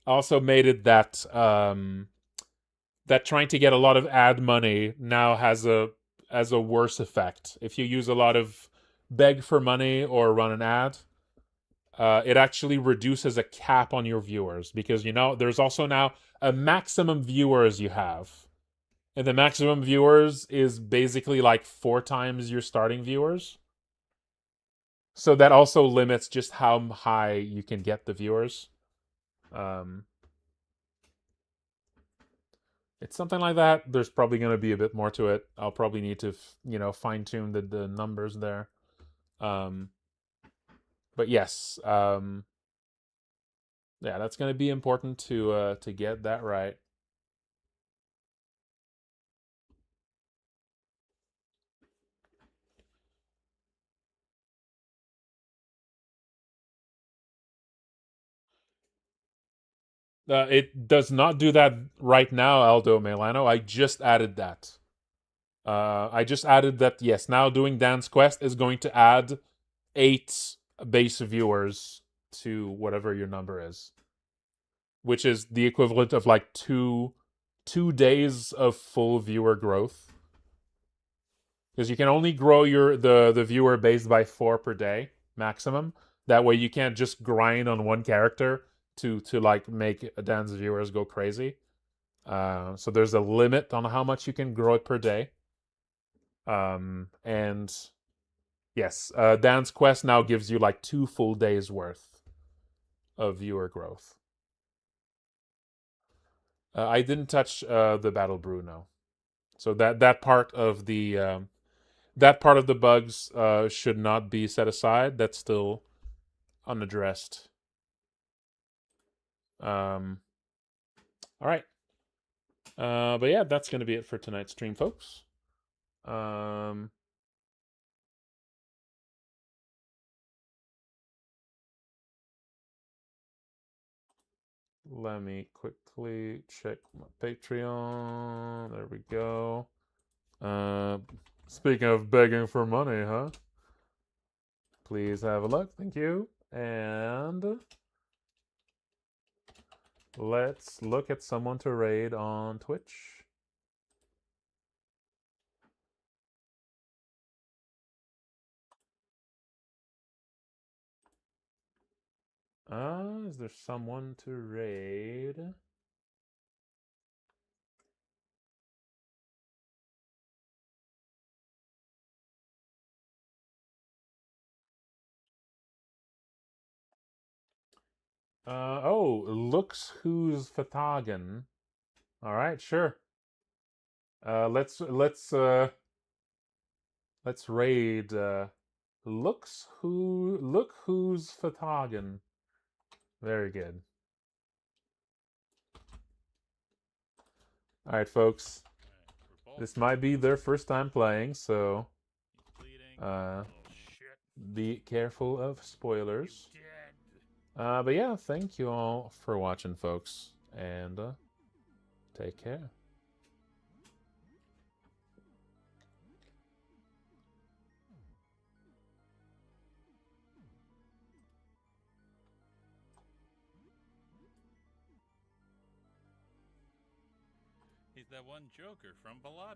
also made it that that trying to get a lot of ad money now has a worse effect. If you use a lot of beg for money or run an ad, it actually reduces a cap on your viewers, because, you know, there's also now a maximum viewers you have. And the maximum viewers is basically like 4 times your starting viewers. So that also limits just how high you can get the viewers. It's something like that. There's probably going to be a bit more to it. I'll probably need to, you know, fine tune the numbers there. But yes, yeah, that's going to be important to get that right. It does not do that right now, Aldo Milano. I just added that. I just added that, yes, now doing Dance Quest is going to add 8 base viewers to whatever your number is, which is the equivalent of like two days of full viewer growth. Because you can only grow the viewer base by 4 per day maximum. That way you can't just grind on one character to like make a dance viewers go crazy. So there's a limit on how much you can grow it per day. And yes, Dance Quest now gives you like 2 full days worth of viewer growth. I didn't touch the Battle Brew, no. So that part of the bugs should not be set aside. That's still unaddressed. All right. But yeah, that's going to be it for tonight's stream, folks. Let me quickly check my Patreon. There we go. Speaking of begging for money, huh? Please have a look. Thank you. And let's look at someone to raid on Twitch. Is there someone to raid? Oh, looks who's Fatagan. All right, sure. Let's raid. Look who's Fatagan. Very good. All right, folks. This might be their first time playing, so be careful of spoilers. But yeah, thank you all for watching, folks, and take care. He's that one Joker from Balat